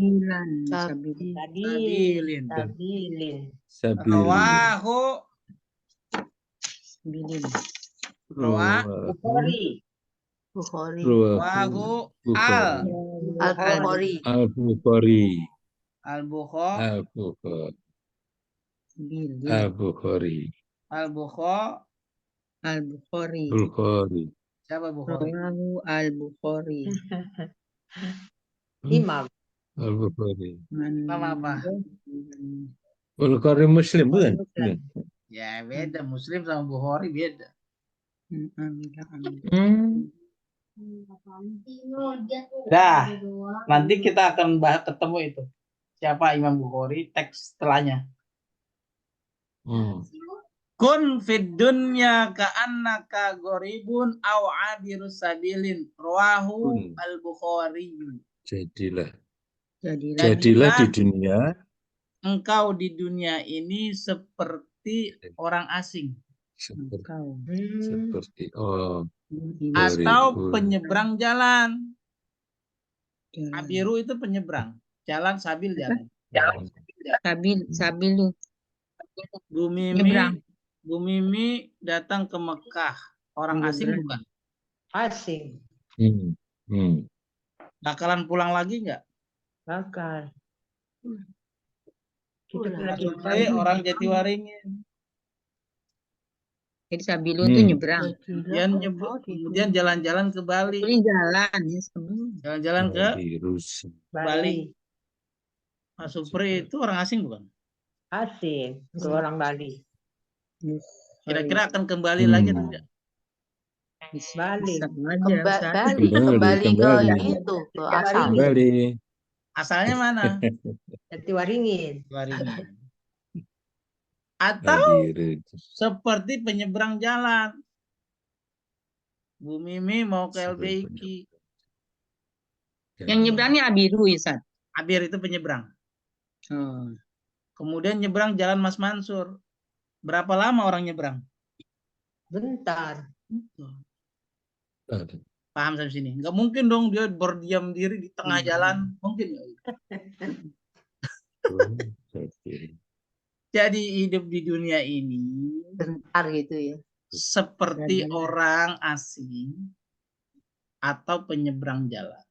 Rawahu Al-Bukhari. Siapa Bukhari? Rawahu al-Bukhari. Imam. Al-Bukhari. Nama apa? Bukhari Muslim bukan? Ya beda, Muslim sama Bukhari beda. Dah, nanti kita akan bahas ketemu itu. Siapa Imam Bukhari, teks setelahnya. Kun fid dunya ka'annaka gharibun aw 'abirus sabilin rawahu al-Bukhari. Jadilah Jadilah di dunia engkau di dunia ini seperti orang asing seperti atau penyeberang jalan. Abiru itu penyeberang, jalan sabil jalan. Sabil lu. Bu Mimi datang ke Mekah, orang asing bukan? Asing. Bakalan pulang lagi nggak? Bakal. Orang Jatiwaringin. Jadi Sabilu itu nyebrang. Kemudian jalan-jalan ke Bali. Jalan-jalan ke Bali. Mas Supri itu orang asing bukan? Asing. Itu orang Bali. Kira-kira akan kembali lagi atau tidak? Bali. Kembali ke itu, ke asal. Asalnya mana? Jatiwaringin. Atau seperti penyeberang jalan. Bu Mimi mau ke LBIQ. Yang nyebrangnya Abiru, Ustaz. Abir itu penyeberang. Kemudian nyebrang jalan Mas Mansur. Berapa lama orang nyebrang? Bentar. Paham sampai sini? Nggak mungkin dong dia berdiam diri di tengah jalan. Mungkin nggak? Jadi hidup di dunia ini bentar gitu ya. Seperti orang asing atau penyeberang jalan.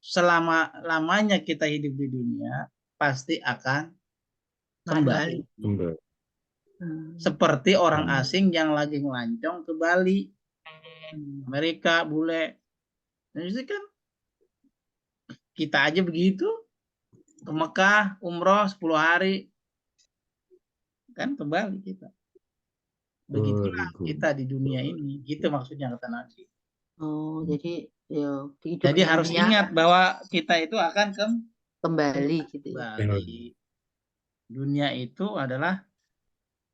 Selama-lamanya kita hidup di dunia pasti akan kembali. Seperti orang asing yang lagi ngelancong ke Bali, Amerika, bule. Nah, itu kan kita aja begitu ke Mekah, umroh 10 hari. Kan kembali kita. Begitulah kita di dunia ini. Gitu maksudnya kata Nabi. Oh, jadi ya hidup Jadi dengan harus dunia ingat bahwa kita itu akan kembali gitu ya. kembali. Dunia itu adalah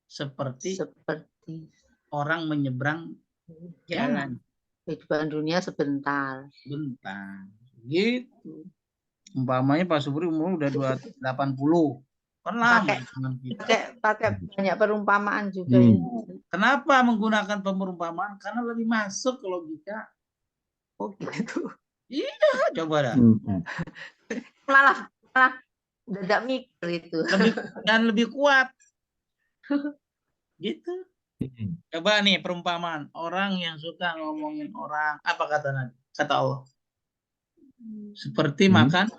seperti Seperti orang menyeberang jalan kehidupan dunia sebentar. bentar. Gitu. Umpamanya Pak Subri umur udah 80. Kan lama Pakai dengan kita. pakai banyak perumpamaan juga ya. Kenapa menggunakan perumpamaan? Karena lebih masuk ke logika. Oh gitu. Iya, coba dah. Malah dadak mikir itu. Dan lebih kuat. Gitu. Coba nih perumpamaan. Orang yang suka ngomongin orang. Apa kata Nabi? Kata Allah. Seperti makan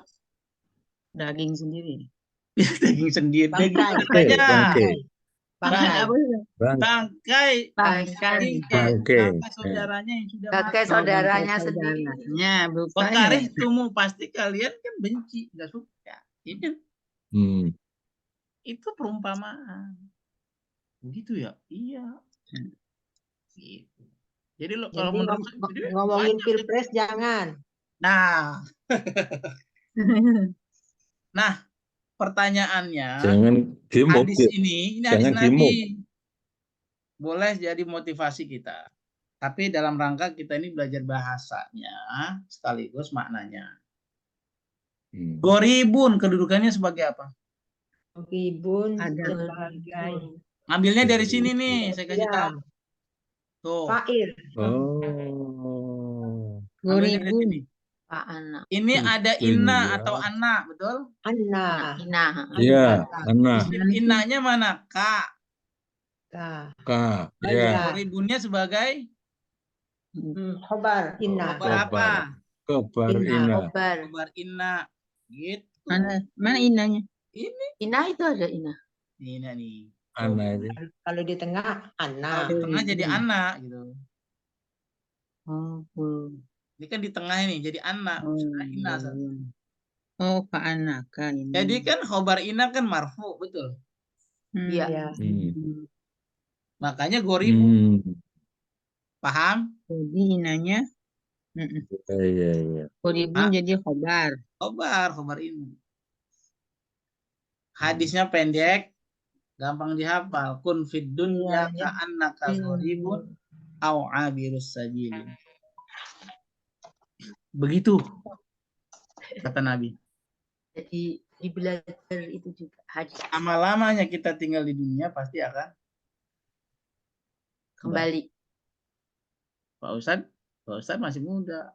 Daging sendiri. daging sendiri. Daging Bangkai. aja. Bangkai. Bangkai. Bangkai. Bangkai saudaranya yang sudah Pakai mati. saudaranya sendiri. Saudaranya, bukan. Bekarih tumu pasti kalian kan benci, nggak suka. Itu perumpamaan. Begitu ya? Iya. Gitu. Jadi lo kalau Jadi menurut ngomongin banyak. pilpres jangan. Nah, pertanyaannya, Jangan demo. hadis ini hadis Jangan demo. Nabi. Boleh jadi motivasi kita. Tapi dalam rangka kita ini belajar bahasanya sekaligus maknanya. Goribun kedudukannya sebagai apa? Ribun Ada. sebagai Ambilnya dari sini nih, saya kasih tahu. Tuh. Fair. Oh. Ambilnya dari Goribun. sini. Pak anak. Ini ada inna atau anak, betul? Anna. Ina. Iya, anak. Isim innanya mana? Ka. Ka. Ya. Goribunnya sebagai Khobar. Inna. khobar apa? Kobar Inna. ina. Khobar. Khobar inna. Gitu. Mana inanya? Ini Ina itu ada Ina. Ina nih. Anak ini. Kalau di tengah Anna. Kalau di tengah jadi anak gitu. Oh, Ini kan di tengah ini jadi anak. Ina. oh, Pak Anaka ini. Jadi kan khobar ina kan marfu, betul. Iya. Makanya goribun. Paham? Jadi inanya. Iya. Goribun jadi khobar. Khobar ini. Hadisnya pendek, gampang dihafal. Kun fid dunya ka'annaka gharibun au 'abirus sabil. Begitu kata Nabi. Jadi belajar itu juga hadis Lama-lamanya kita tinggal di dunia pasti akan kembali. Pak Ustadz masih muda.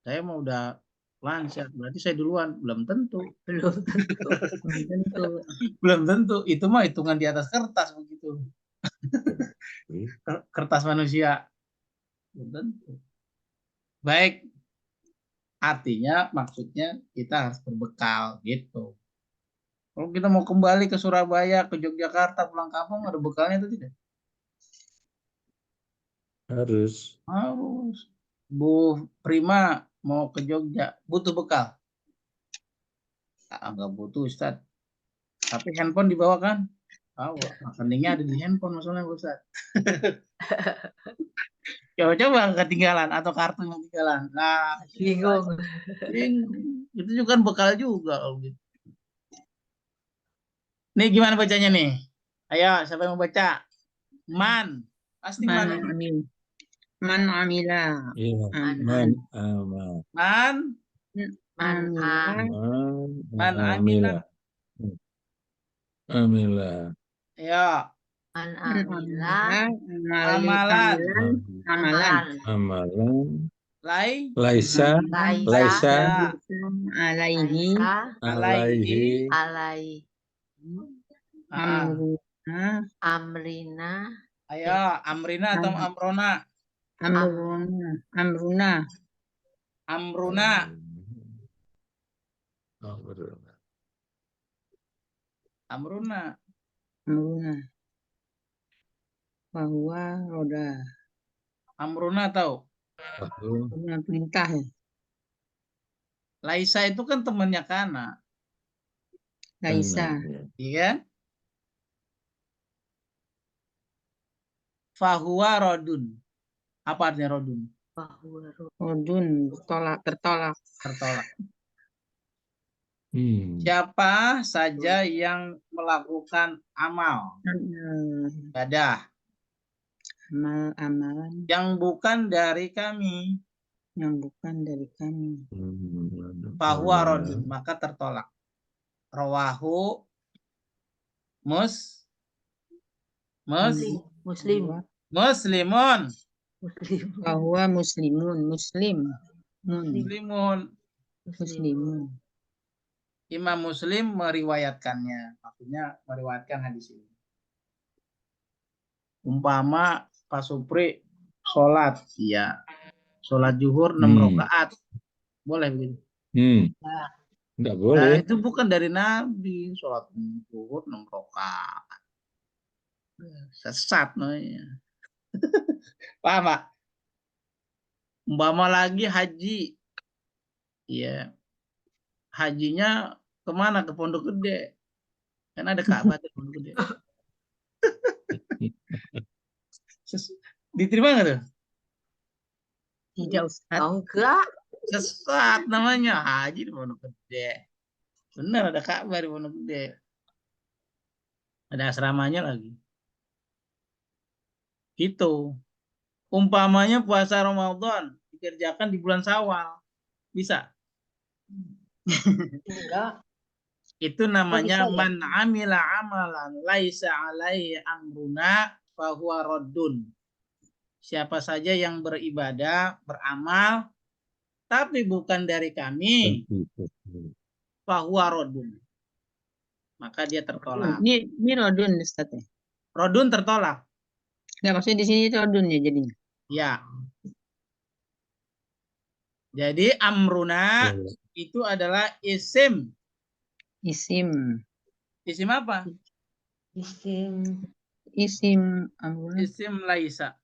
Saya mau udah lancar, berarti saya duluan. Belum tentu. Belum tentu. Itu mah hitungan di atas kertas begitu. Kertas manusia. Belum tentu. Baik. Artinya maksudnya kita harus berbekal gitu. Kalau kita mau kembali ke Surabaya, ke Yogyakarta, pulang kampung ada bekalnya atau tidak? Harus. Bu Prima mau ke Jogja, butuh bekal? Enggak butuh, Ustadz. Tapi handphone dibawa kan? Rekeningnya ada di handphone masalahnya, Ustadz. Coba ketinggalan atau kartu yang ketinggalan. Nah, Bingung. Itu juga kan bekal juga gitu. Nih gimana bacanya nih? Ayo, siapa yang mau baca? Man. Pasti man. Man amila. Iya. Man amila. Amila. Ya. Man amila. Amalan. Laisa. Alaihi. Amrina. Ayo, Amrina atau Amrona? Amruna. Bahwa roda. Amruna tahu? Perintah ya. Laisa itu kan temannya Kana. Laisa. Iya kan? Fahuwa rodun. Apa artinya rodun? Fahuwa Rodun, tertolak. tertolak. Hmm. Siapa saja yang melakukan amal ibadah Amalan yang bukan dari kami, yang bukan dari kami. fahuwa raddun, maka tertolak. Rawahu Muslim. muslimun. Bahwa muslimun. Imam Muslim meriwayatkannya, maksudnya meriwayatkan hadis ini. Umpama Pak Supri sholat, ya sholat zuhur 6 rakaat, boleh begitu? Enggak Nah, boleh. itu bukan dari Nabi, sholat zuhur 6 rakaat. Sesat namanya. Paham, Pak? Umpama lagi haji, ya hajinya kemana? Ke Pondok Gede, kan ada Ka'bah di Pondok Gede. Diterima nggak tuh? Tidak, Ustaz. Oh, enggak. Sesat namanya, haji di Pondok Gede. Benar, ada Ka'bah di Pondok Gede. Ada asramanya lagi. Itu. Umpamanya puasa Ramadan dikerjakan di bulan Syawal. Bisa? Enggak. Itu namanya bisa ya? man amila amalan laisa alaihi amruna fahuwa raddun. Siapa saja yang beribadah, beramal, tapi bukan dari kami, fahuwa raddun. Maka dia tertolak. Ini rodun, Ustaz. Raddun tertolak. Nggak, maksudnya di sini rodun ya jadinya. Ya. Jadi amruna itu adalah isim. Isim. Isim apa? Isim amrun. Isim laisa.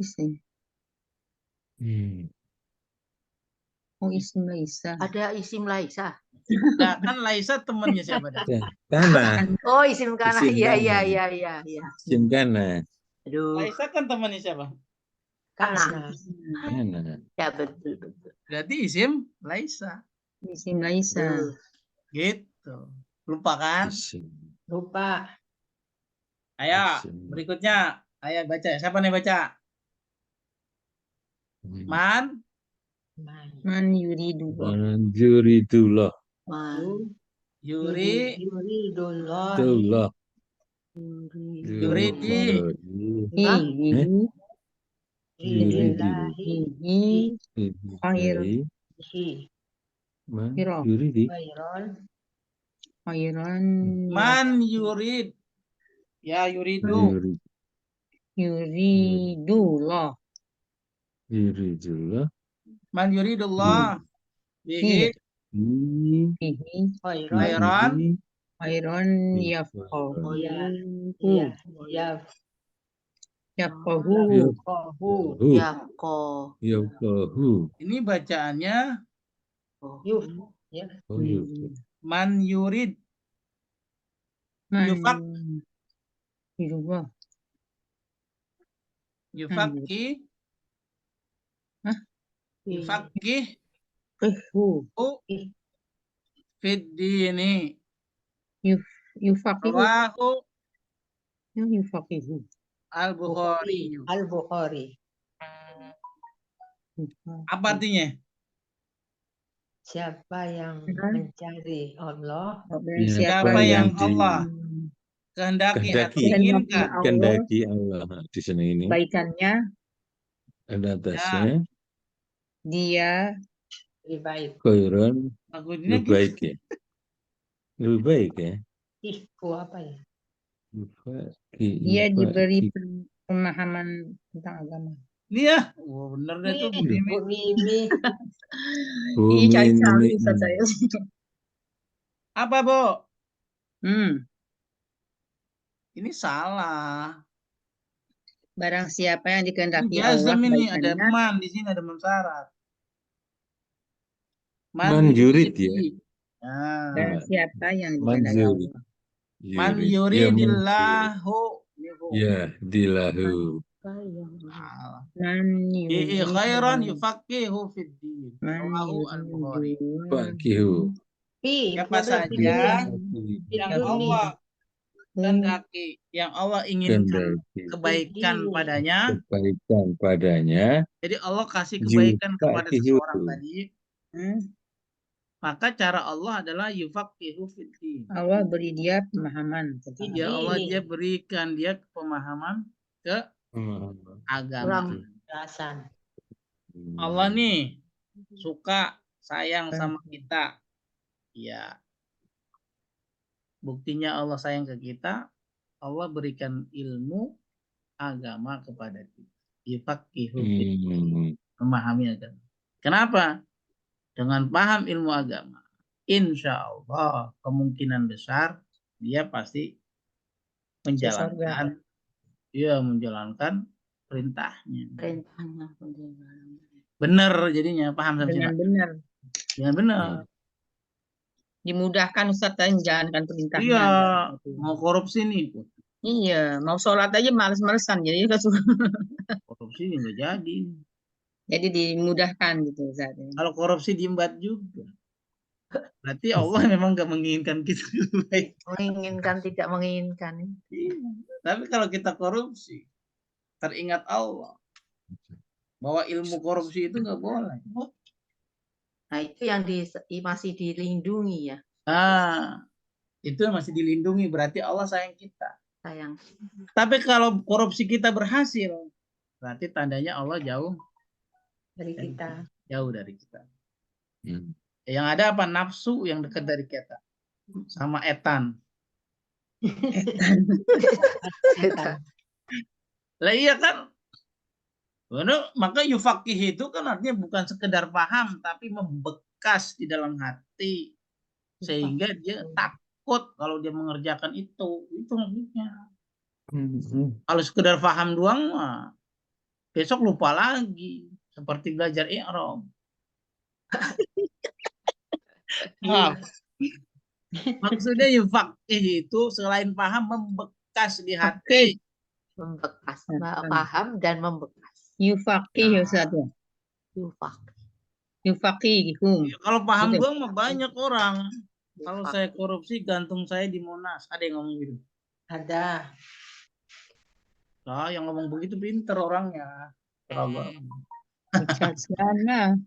Isim. Oh, isim laisa. Ada isim laisa. Nah, kan laisa temannya siapa dah? Kana. Oh, isim kana. Isim Iya. kana. Isim kana. Aduh, Laisa kan temannya siapa? kana. Kana. Ya, betul. Berarti isim laisa. Isim laisa. Gitu. Lupa kan? Isim. Lupa. Ayo, Isim. berikutnya. Ayo baca. Siapa nih baca? Man Man yuridu. Manjuridullah. yuri Tullah. Yuridi. Yuridi. Khair. Man Hiro. yuridi. Khairan. Man yurid. Ya yuridu. Yuridullah. Yuridullah. Man yuridullah. Bihi Bihi khairan. khairan yafqahu. Yafqahu. Yafqahu. Ini bacaannya man yurid. Yufak. Yufak. Yufakki. Yufakki. Fiddini. Yufaqihu. Rawahu Yufaqihu. Al-Bukhari. Apa artinya? Siapa yang mencari Allah, Siapa yang Allah kehendaki atau inginkan Kehendaki Allah di sini ini. Baikannya Ada atasnya. Dia lebih baik. Khairan. Maksudnya Lebih baik ya. Lebih baik ya. Ihku apa ya? dia diberi pemahaman tentang agama. Dia, bener deh tuh Bu Mimi. Ih, cari saya. Apa, Bu? Ini salah. Barang siapa yang dikehendaki Jazm Allah ini ada baikannya. man di sini, ada man syarat. Man yurid ya. Nah. Barang siapa yang dikehendaki Allah. Man yuridillahu. Ya, dilahu. Salah. Man Bihi yuridu khairan yufaqihu fid din. man Rawahu Al-Bukhari. yuridu Wakihu. Siapa Double P saja yang Duduk nih. Allah kehendaki, yang Allah inginkan Kendaki kebaikan padanya, kebaikan padanya. jadi Allah kasih kebaikan kepada Yufaqihu. seseorang tadi, maka cara Allah adalah yufaqihu fid din. Allah beri dia pemahaman tentang Ya Allah, Ini. dia berikan dia pemahaman ke agama. Perasaan. Allah nih suka sayang sama kita. Ya. Buktinya Allah sayang ke kita, Allah berikan ilmu agama kepada kita. Yufaqihu fid din. Memahami agama. Kenapa? Dengan paham ilmu agama, insya Allah kemungkinan besar dia pasti menjalankan, perintahnya. Benar jadinya, paham dengan sampai benar. dengan benar. Dimudahkan Ustaz tadi menjalankan perintahnya. Iya, mau korupsi nih, Iya, mau sholat aja males-malesan jadi korupsi nggak jadi. jadi dimudahkan gitu Ustaz. Kalau korupsi diembat juga. Berarti Allah memang nggak menginginkan kita baik. Menginginkan tidak menginginkan. Iya. Tapi kalau kita korupsi, teringat Allah bahwa ilmu korupsi itu nggak boleh. Nah, itu yang masih dilindungi ya, Nah, itu masih dilindungi, berarti Allah sayang kita. sayang. Tapi kalau korupsi kita berhasil, berarti tandanya Allah jauh Dari kita. jauh dari kita. Yang ada apa? Nafsu yang dekat dari kita, sama etan. Lah iya kan? Benar, maka yufaqih itu kan artinya bukan sekedar paham, tapi membekas di dalam hati sehingga dia takut kalau dia mengerjakan itu maksudnya. Kalau sekedar paham doang mah besok lupa lagi, seperti belajar i'rab. Maksudnya yufaqih itu selain paham membekas di hati. Membekas, paham dan membekas. Yufaqih Ustaz ya. Yufaqih. Kalau paham Gitu. doang mah banyak orang. Kalau saya korupsi gantung saya di Monas. Ada yang ngomong gitu? Ada. Nah, yang ngomong begitu pinter orangnya. Beragama. Ustaz sana.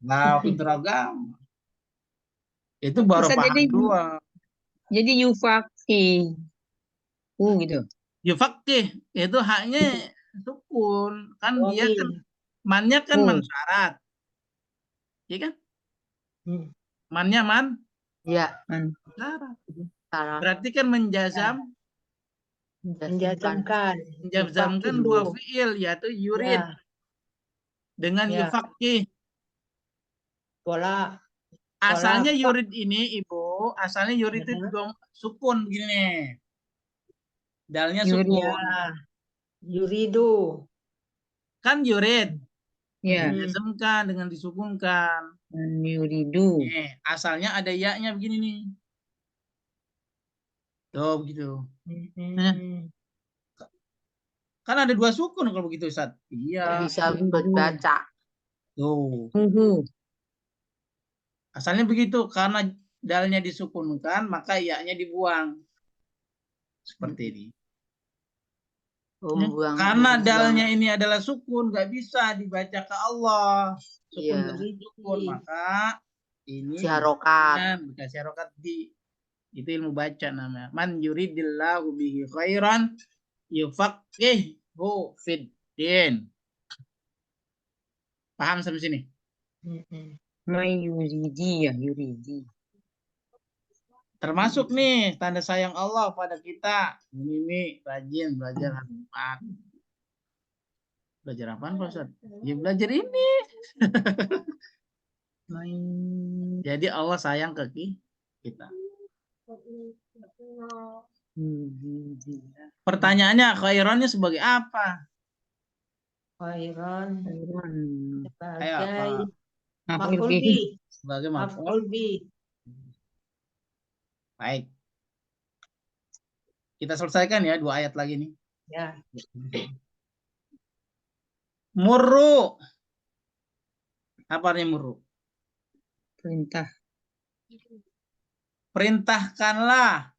Nah, pinter agama. Itu baru Ustaz, paham doang. Jadi yufaqih. Gitu. Yufaqih itu haknya sukun. Kan dia kan mannya kan man syarat. Iya kan? Mannya man? Ya. Syarat. Syarat. Berarti kan menjazam. Menjazamkan dua fiil yaitu yurid dengan yufaqih. Asalnya yurid ini Ibu, asalnya yurid itu sukun gini. Dalnya sukun. Yuridu. Kan yurid. Ya. Dijazamkan dengan disukunkan. Yuridu. Asalnya ada ya-nya begini nih. Tuh begitu. Kan ada dua sukun kalau begitu Ustaz. Iya. Bisa baca. Tuh. Asalnya begitu, karena dalnya disukunkan, maka ya-nya dibuang. Seperti ini. Karena dalnya ini adalah sukun, nggak bisa dibaca ke Allah. Sukun bersukun, maka ini dikasih harokat di. Itu ilmu baca namanya. Man yuridillahu bihi khairan yufaqihu fid din. Paham sampai sini? Yuridi ya, yuridi. Termasuk nih tanda sayang Allah pada kita. Ini rajin belajar Al-Quran. Belajar apaan Pak Ustaz? Ya belajar ini. Jadi Allah sayang ke kita. Pertanyaannya khairannya sebagai apa? Khairan. Sebagai Maf'ul bih. Sebagai Maf'ul bih. Baik. Kita selesaikan ya 2 ayat lagi nih. Ya. Murru. Apa artinya murru? Perintah. Perintahkanlah.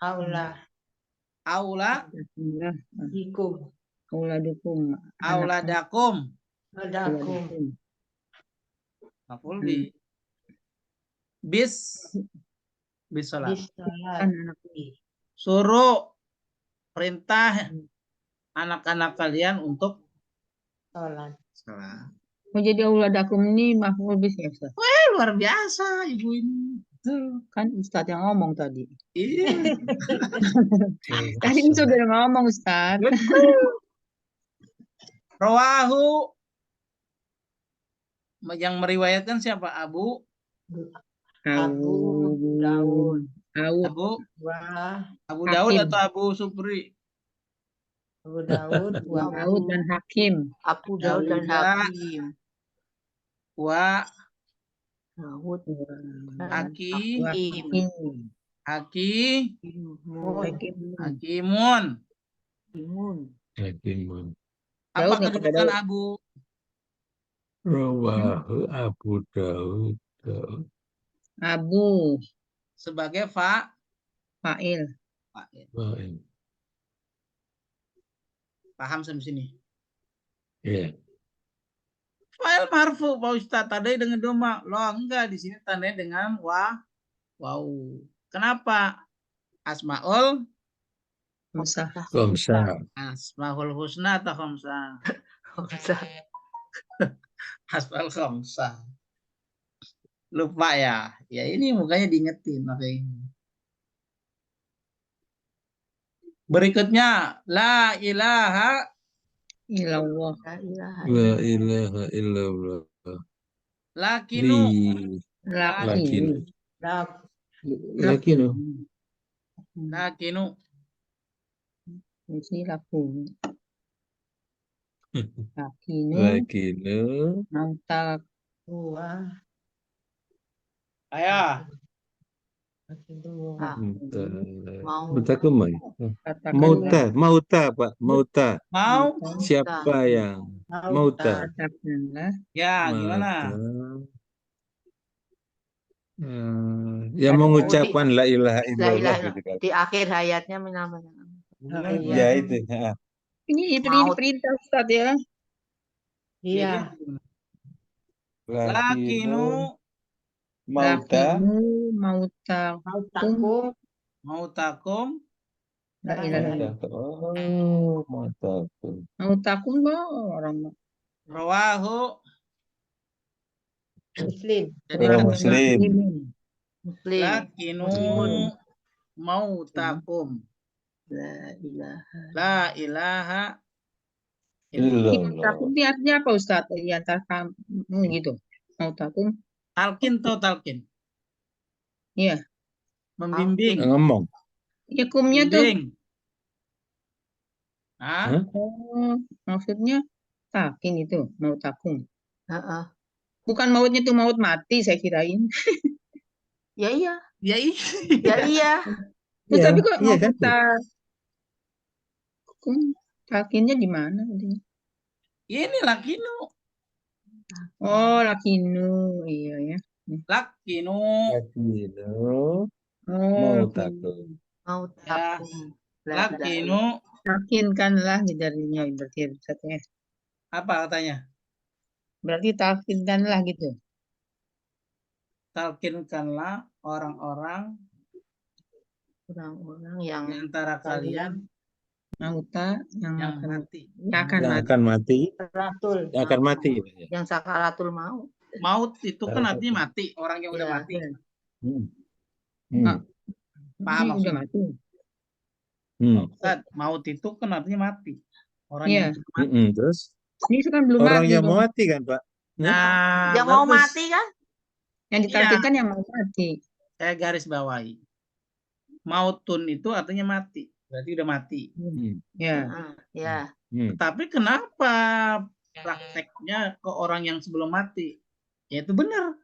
Aula. Aula. Alhamdulillah. Ikum. Auladukum. Auladakum. Adakum. Maf'ul bi. Bis sholat. Bisalat. Suruh perintah anak-anak kalian untuk Sholat. sholat. Oh, jadi auladakum ini maf'ul bih ya, Ustaz? Luar biasa ibu ini. Tuh. Kan Ustaz yang ngomong tadi. Iya. Tadi sudah ngomong Ustaz. Rawahu. Yang meriwayatkan siapa? Abu Abu Daud. Abu Wah. Abu Daud Hakim. atau Abu Supri? Abu Daud. Wa Daud dan Hakim. Abu Daud dan Dauda. Hakim. Wa Daud Haki Hakim. Haki Hakim. Hakimun. Hakimun. Apa Daud nggak kedudukan ada Abu? Rawahu Abu Daud. Abu Sebagai fa'il. fa'il. Paham sampai sini? Ya. Fa'il marfu Pak Ustaz, tandai dengan doma. Loh, enggak, di sini tandai dengan wow. Kenapa? Asmaul Khamsah. Asmaul husna atau khamsah? Asmaul khamsah. Lupa ya. Ya ini mukanya diingetin makanya ini. Berikutnya la ilaha Ilallah. La ilaha illallah. lakinu. Laki. Lakinu. Lakinu. Ini laku. Lakinu. Lakinu. Mautak. Wah. Ayo. Mutakum. Katakan Mauta Pak. Mauta. Mau? Siapa yang mauta? katakanlah. Ya, gimana? Yang mengucapkan la ilaha La illallah ilaha gitu kan. di akhir hayatnya menambahkan. Ya itu. Ini Maut. perintah Ustaz ya. Iya. Lakinu Mauta. Lakinu mautak. Mautakum. mautakum La ilaha illallah. Oh, mautakum. Mautakum loh orang. rawahu. Muslim. Jadi Orang Muslim. Muslim. lakinu mautakum. La ilaha. La ilaha Illallah. Mautakum ini artinya apa Ustaz? Di antara kamu gitu. Mautakum. talkin atau talkin? Iya. Membimbing. Ngomong. Ya kumnya tuh. Bimbing. Hah? Oh, maksudnya takin itu. Mautakum. Heeh. Bukan mautnya tuh maut mati saya kirain. Ya iya. Ya iya. Ya iya. Terus Iya, tapi kok iya kan? takinnya di mana? Ini lakinu. Oh, lakinu. Iya ya. Lakinu. Lakinu. Oh, Mautakum. Mautakum. La ilaha. Lakinu. takinkanlah jadinya berarti Ustaz ya. Apa katanya? Berarti takinkanlah gitu. Talkinkanlah orang-orang Orang-orang yang di antara kalian Mauta yang yang akan mati. akan Yang mati. akan mati. Ratul. Yang akan mati. yang sakaratul maut. Maut itu kan artinya mati. Orang yang udah Ya. mati. Hmm. Ah. Paham Ini udah maksudnya? mati. Ustaz, maut itu kan artinya mati. Orang Iya. yang udah mati. Terus Ini kan belum orang mati. yang tuh. mau mati kan Pak? Nah, Yang mau bagus. mati kan? Yang ditakdirkan yang mau mati. Saya garis bawahi. Mautun itu artinya mati. Berarti udah mati. Ya. Ya. Tapi kenapa prakteknya ke orang yang sebelum mati? Ya itu benar.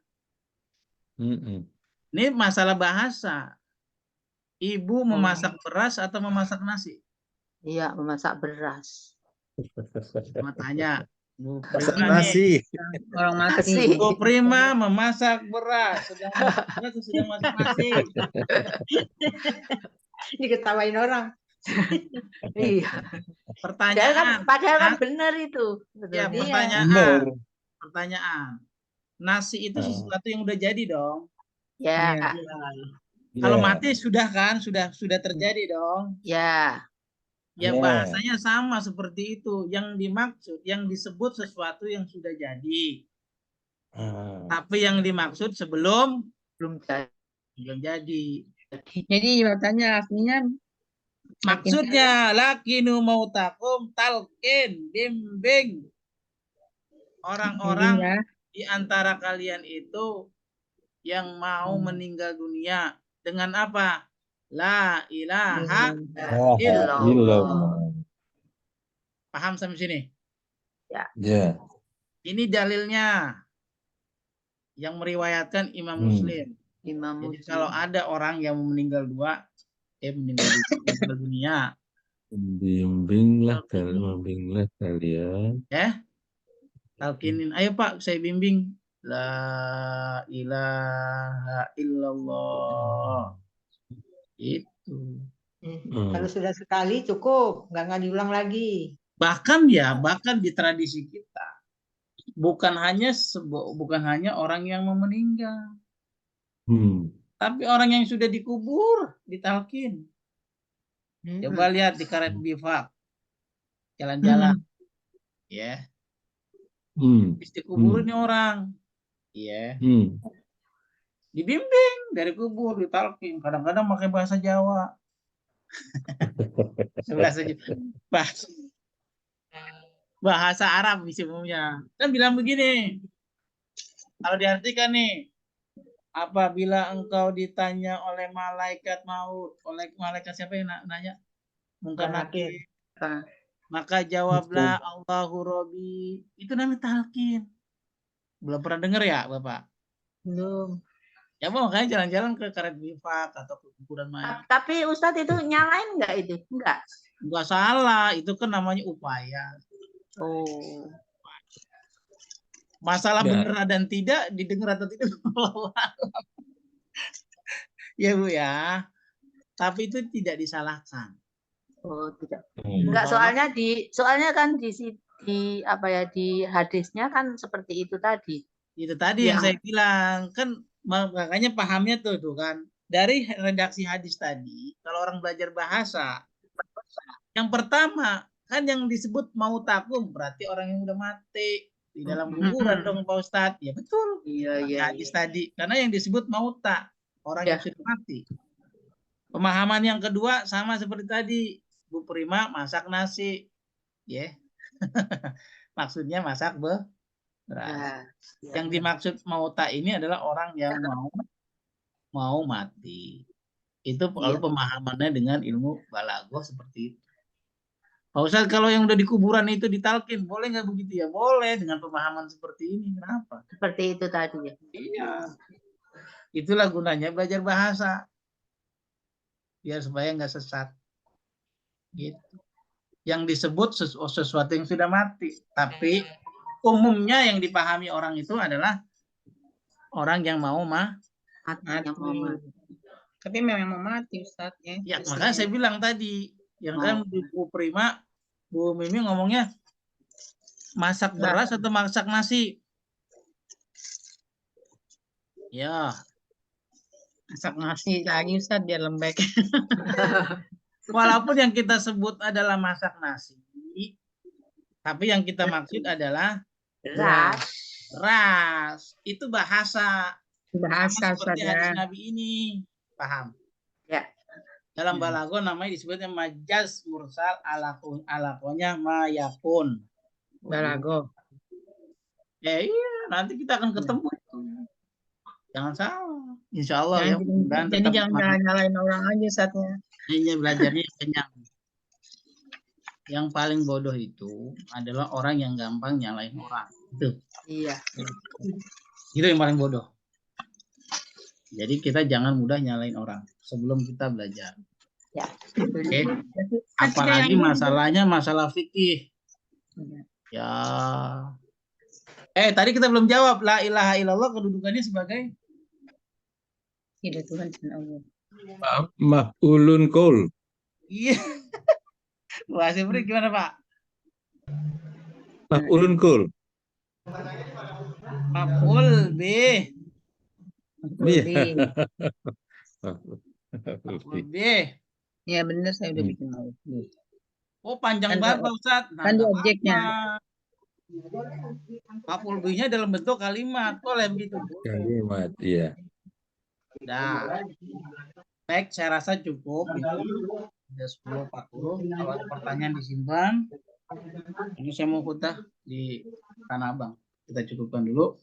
Ini masalah bahasa. Ibu memasak beras atau memasak nasi? Iya, memasak beras. Mau tanya, Bu Masak Prima nih, nasi. Orang mati. Nasi. Bu Prima memasak beras, sedang masak beras atau sedang masak nasi? Diketawain orang. Iya. Pertanyaan, Padahal kan Hah? benar itu. Ya, Sebetulnya. pertanyaan, Bener. pertanyaan. Nasi itu Ah, sesuatu yang udah jadi dong. Ya, Iya. Kalau iya. mati sudah kan, sudah terjadi dong. ya. Ya Iya. bahasanya sama seperti itu. Yang dimaksud, yang disebut sesuatu yang sudah jadi. Ah, Tapi yang dimaksud sebelum Belum jadi. belum jadi. Jadi bertanya artinya Maksudnya lakinu mautakum talqin bimbing orang-orang ya. di antara kalian itu yang mau meninggal dunia dengan apa? La ilaha illallah. illallah. Paham sampai sini? Ya. Ini dalilnya yang meriwayatkan Imam Muslim. Imam Jadi Muslim. kalau ada orang yang meninggal meninggal dunia, Bimbinglah kalian. ya, talkinin, ayo Pak, saya bimbing. La ilaha illallah. Itu. Kalau sudah sekali cukup, nggak diulang lagi. Bahkan di tradisi kita, bukan hanya orang yang mau meninggal, tapi orang yang sudah dikubur ditalkin. Coba lihat di karet bifak, jalan-jalan, ya, habis dikubur ini orang, ya, dibimbing dari kubur, ditalkin. Kadang-kadang pakai bahasa Jawa, bahasa Arab umumnya. Kan bilang begini, kalau diartikan nih, apabila engkau ditanya oleh malaikat maut, oleh malaikat siapa yang nanya? Mungkar Nakir. Maka jawablah Allahu Robbi. Itu namanya talqin. Belum pernah dengar ya, Bapak? Belum. Ya, makanya jalan-jalan ke karet bifak atau ke kuburan mayat. Tapi Ustadz itu nyalain nggak itu? Enggak. Enggak salah, itu kan namanya upaya. Oh. Masalah Ya. benar dan tidak, didengar atau tidak. Ya Bu ya. Tapi itu tidak disalahkan. Oh, tidak. Enggak, soalnya kan di apa ya, di hadisnya kan seperti itu tadi. Itu tadi yang saya bilang, kan makanya pahamnya tuh kan. Dari redaksi hadis tadi, kalau orang belajar bahasa, yang pertama kan yang disebut mautakum berarti orang yang udah mati di dalam kuburan dong Pak Ustadz. Ya betul. Iya. Hadis tadi, karena yang disebut mauta, orang yang sudah mati. Pemahaman yang kedua sama seperti tadi, Bu Prima masak nasi, ya. Maksudnya masak beras. Yang dimaksud mauta ini adalah orang yang mau mati. Itu kalau pemahamannya dengan ilmu balaghah seperti itu. Pak Ustadz, kalau yang udah di kuburan itu ditalkin, boleh nggak begitu ya? Boleh, dengan pemahaman seperti ini. Kenapa? Seperti itu tadi ya. Iya. Itulah gunanya belajar bahasa. Biar supaya nggak sesat. Gitu. Yang disebut sesuatu yang sudah mati. Tapi umumnya yang dipahami orang itu adalah orang yang mau mati. Tapi memang mau mati Ustadz ya. Ya, makanya saya bilang tadi, yang kan Bu Prima, Bu Mimi ngomongnya masak beras atau masak nasi? Ya. Masak nasi lagi Ustadz biar lembek. Walaupun yang kita sebut adalah masak nasi, tapi yang kita maksud adalah beras. Itu bahasa. Bahasa seperti hadis Nabi ini. Paham? Ya. Dalam balaghah namanya disebutnya majaz mursal alakonya mayakun. Balaghah. Ya iya, nanti kita akan ketemu. Jangan salah. Insya Allah ya. Jadi jangan nyalain orang aja Ustadznya. Ini belajarnya kenyang. Yang paling bodoh itu adalah orang yang gampang nyalain orang. Itu. Iya. Itu yang paling bodoh. Jadi kita jangan mudah nyalain orang sebelum kita belajar. Ya. Oke. Apalagi masalahnya masalah fikih. Ya. Tadi kita belum jawab. La ilaha illallah kedudukannya sebagai Tidak Tuhan dan Allah. Maf'ulun qaul. iya. Wah, Sifri gimana, Pak? Maf'ulun qaul. Maf'ul bih. Iya. Maf'ul bih. Ya benar saya udah bikin mau. Oh, panjang Kan banget, ada- Pak Ustadz. Nah, kan di nggak objeknya. apa-apa. Maf'ul bihnya dalam bentuk kalimat. Boleh begitu. Kalimat, iya. Nah, baik, saya rasa cukup. Sudah 10.40. Kalau ada pertanyaan disimpan. Ini saya mau khutbah di Tanah Abang. Kita cukupkan dulu.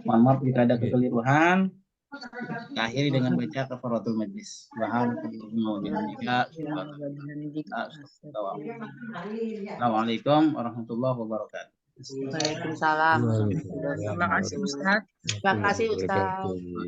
Mohon maaf jika ada kekeliruan. Kita akhiri dengan baca kafaratul majlis. Assalamualaikum warahmatullahi wabarakatuh. Waalaikumsalam. Terima kasih Ustaz. Terima kasih Ustaz.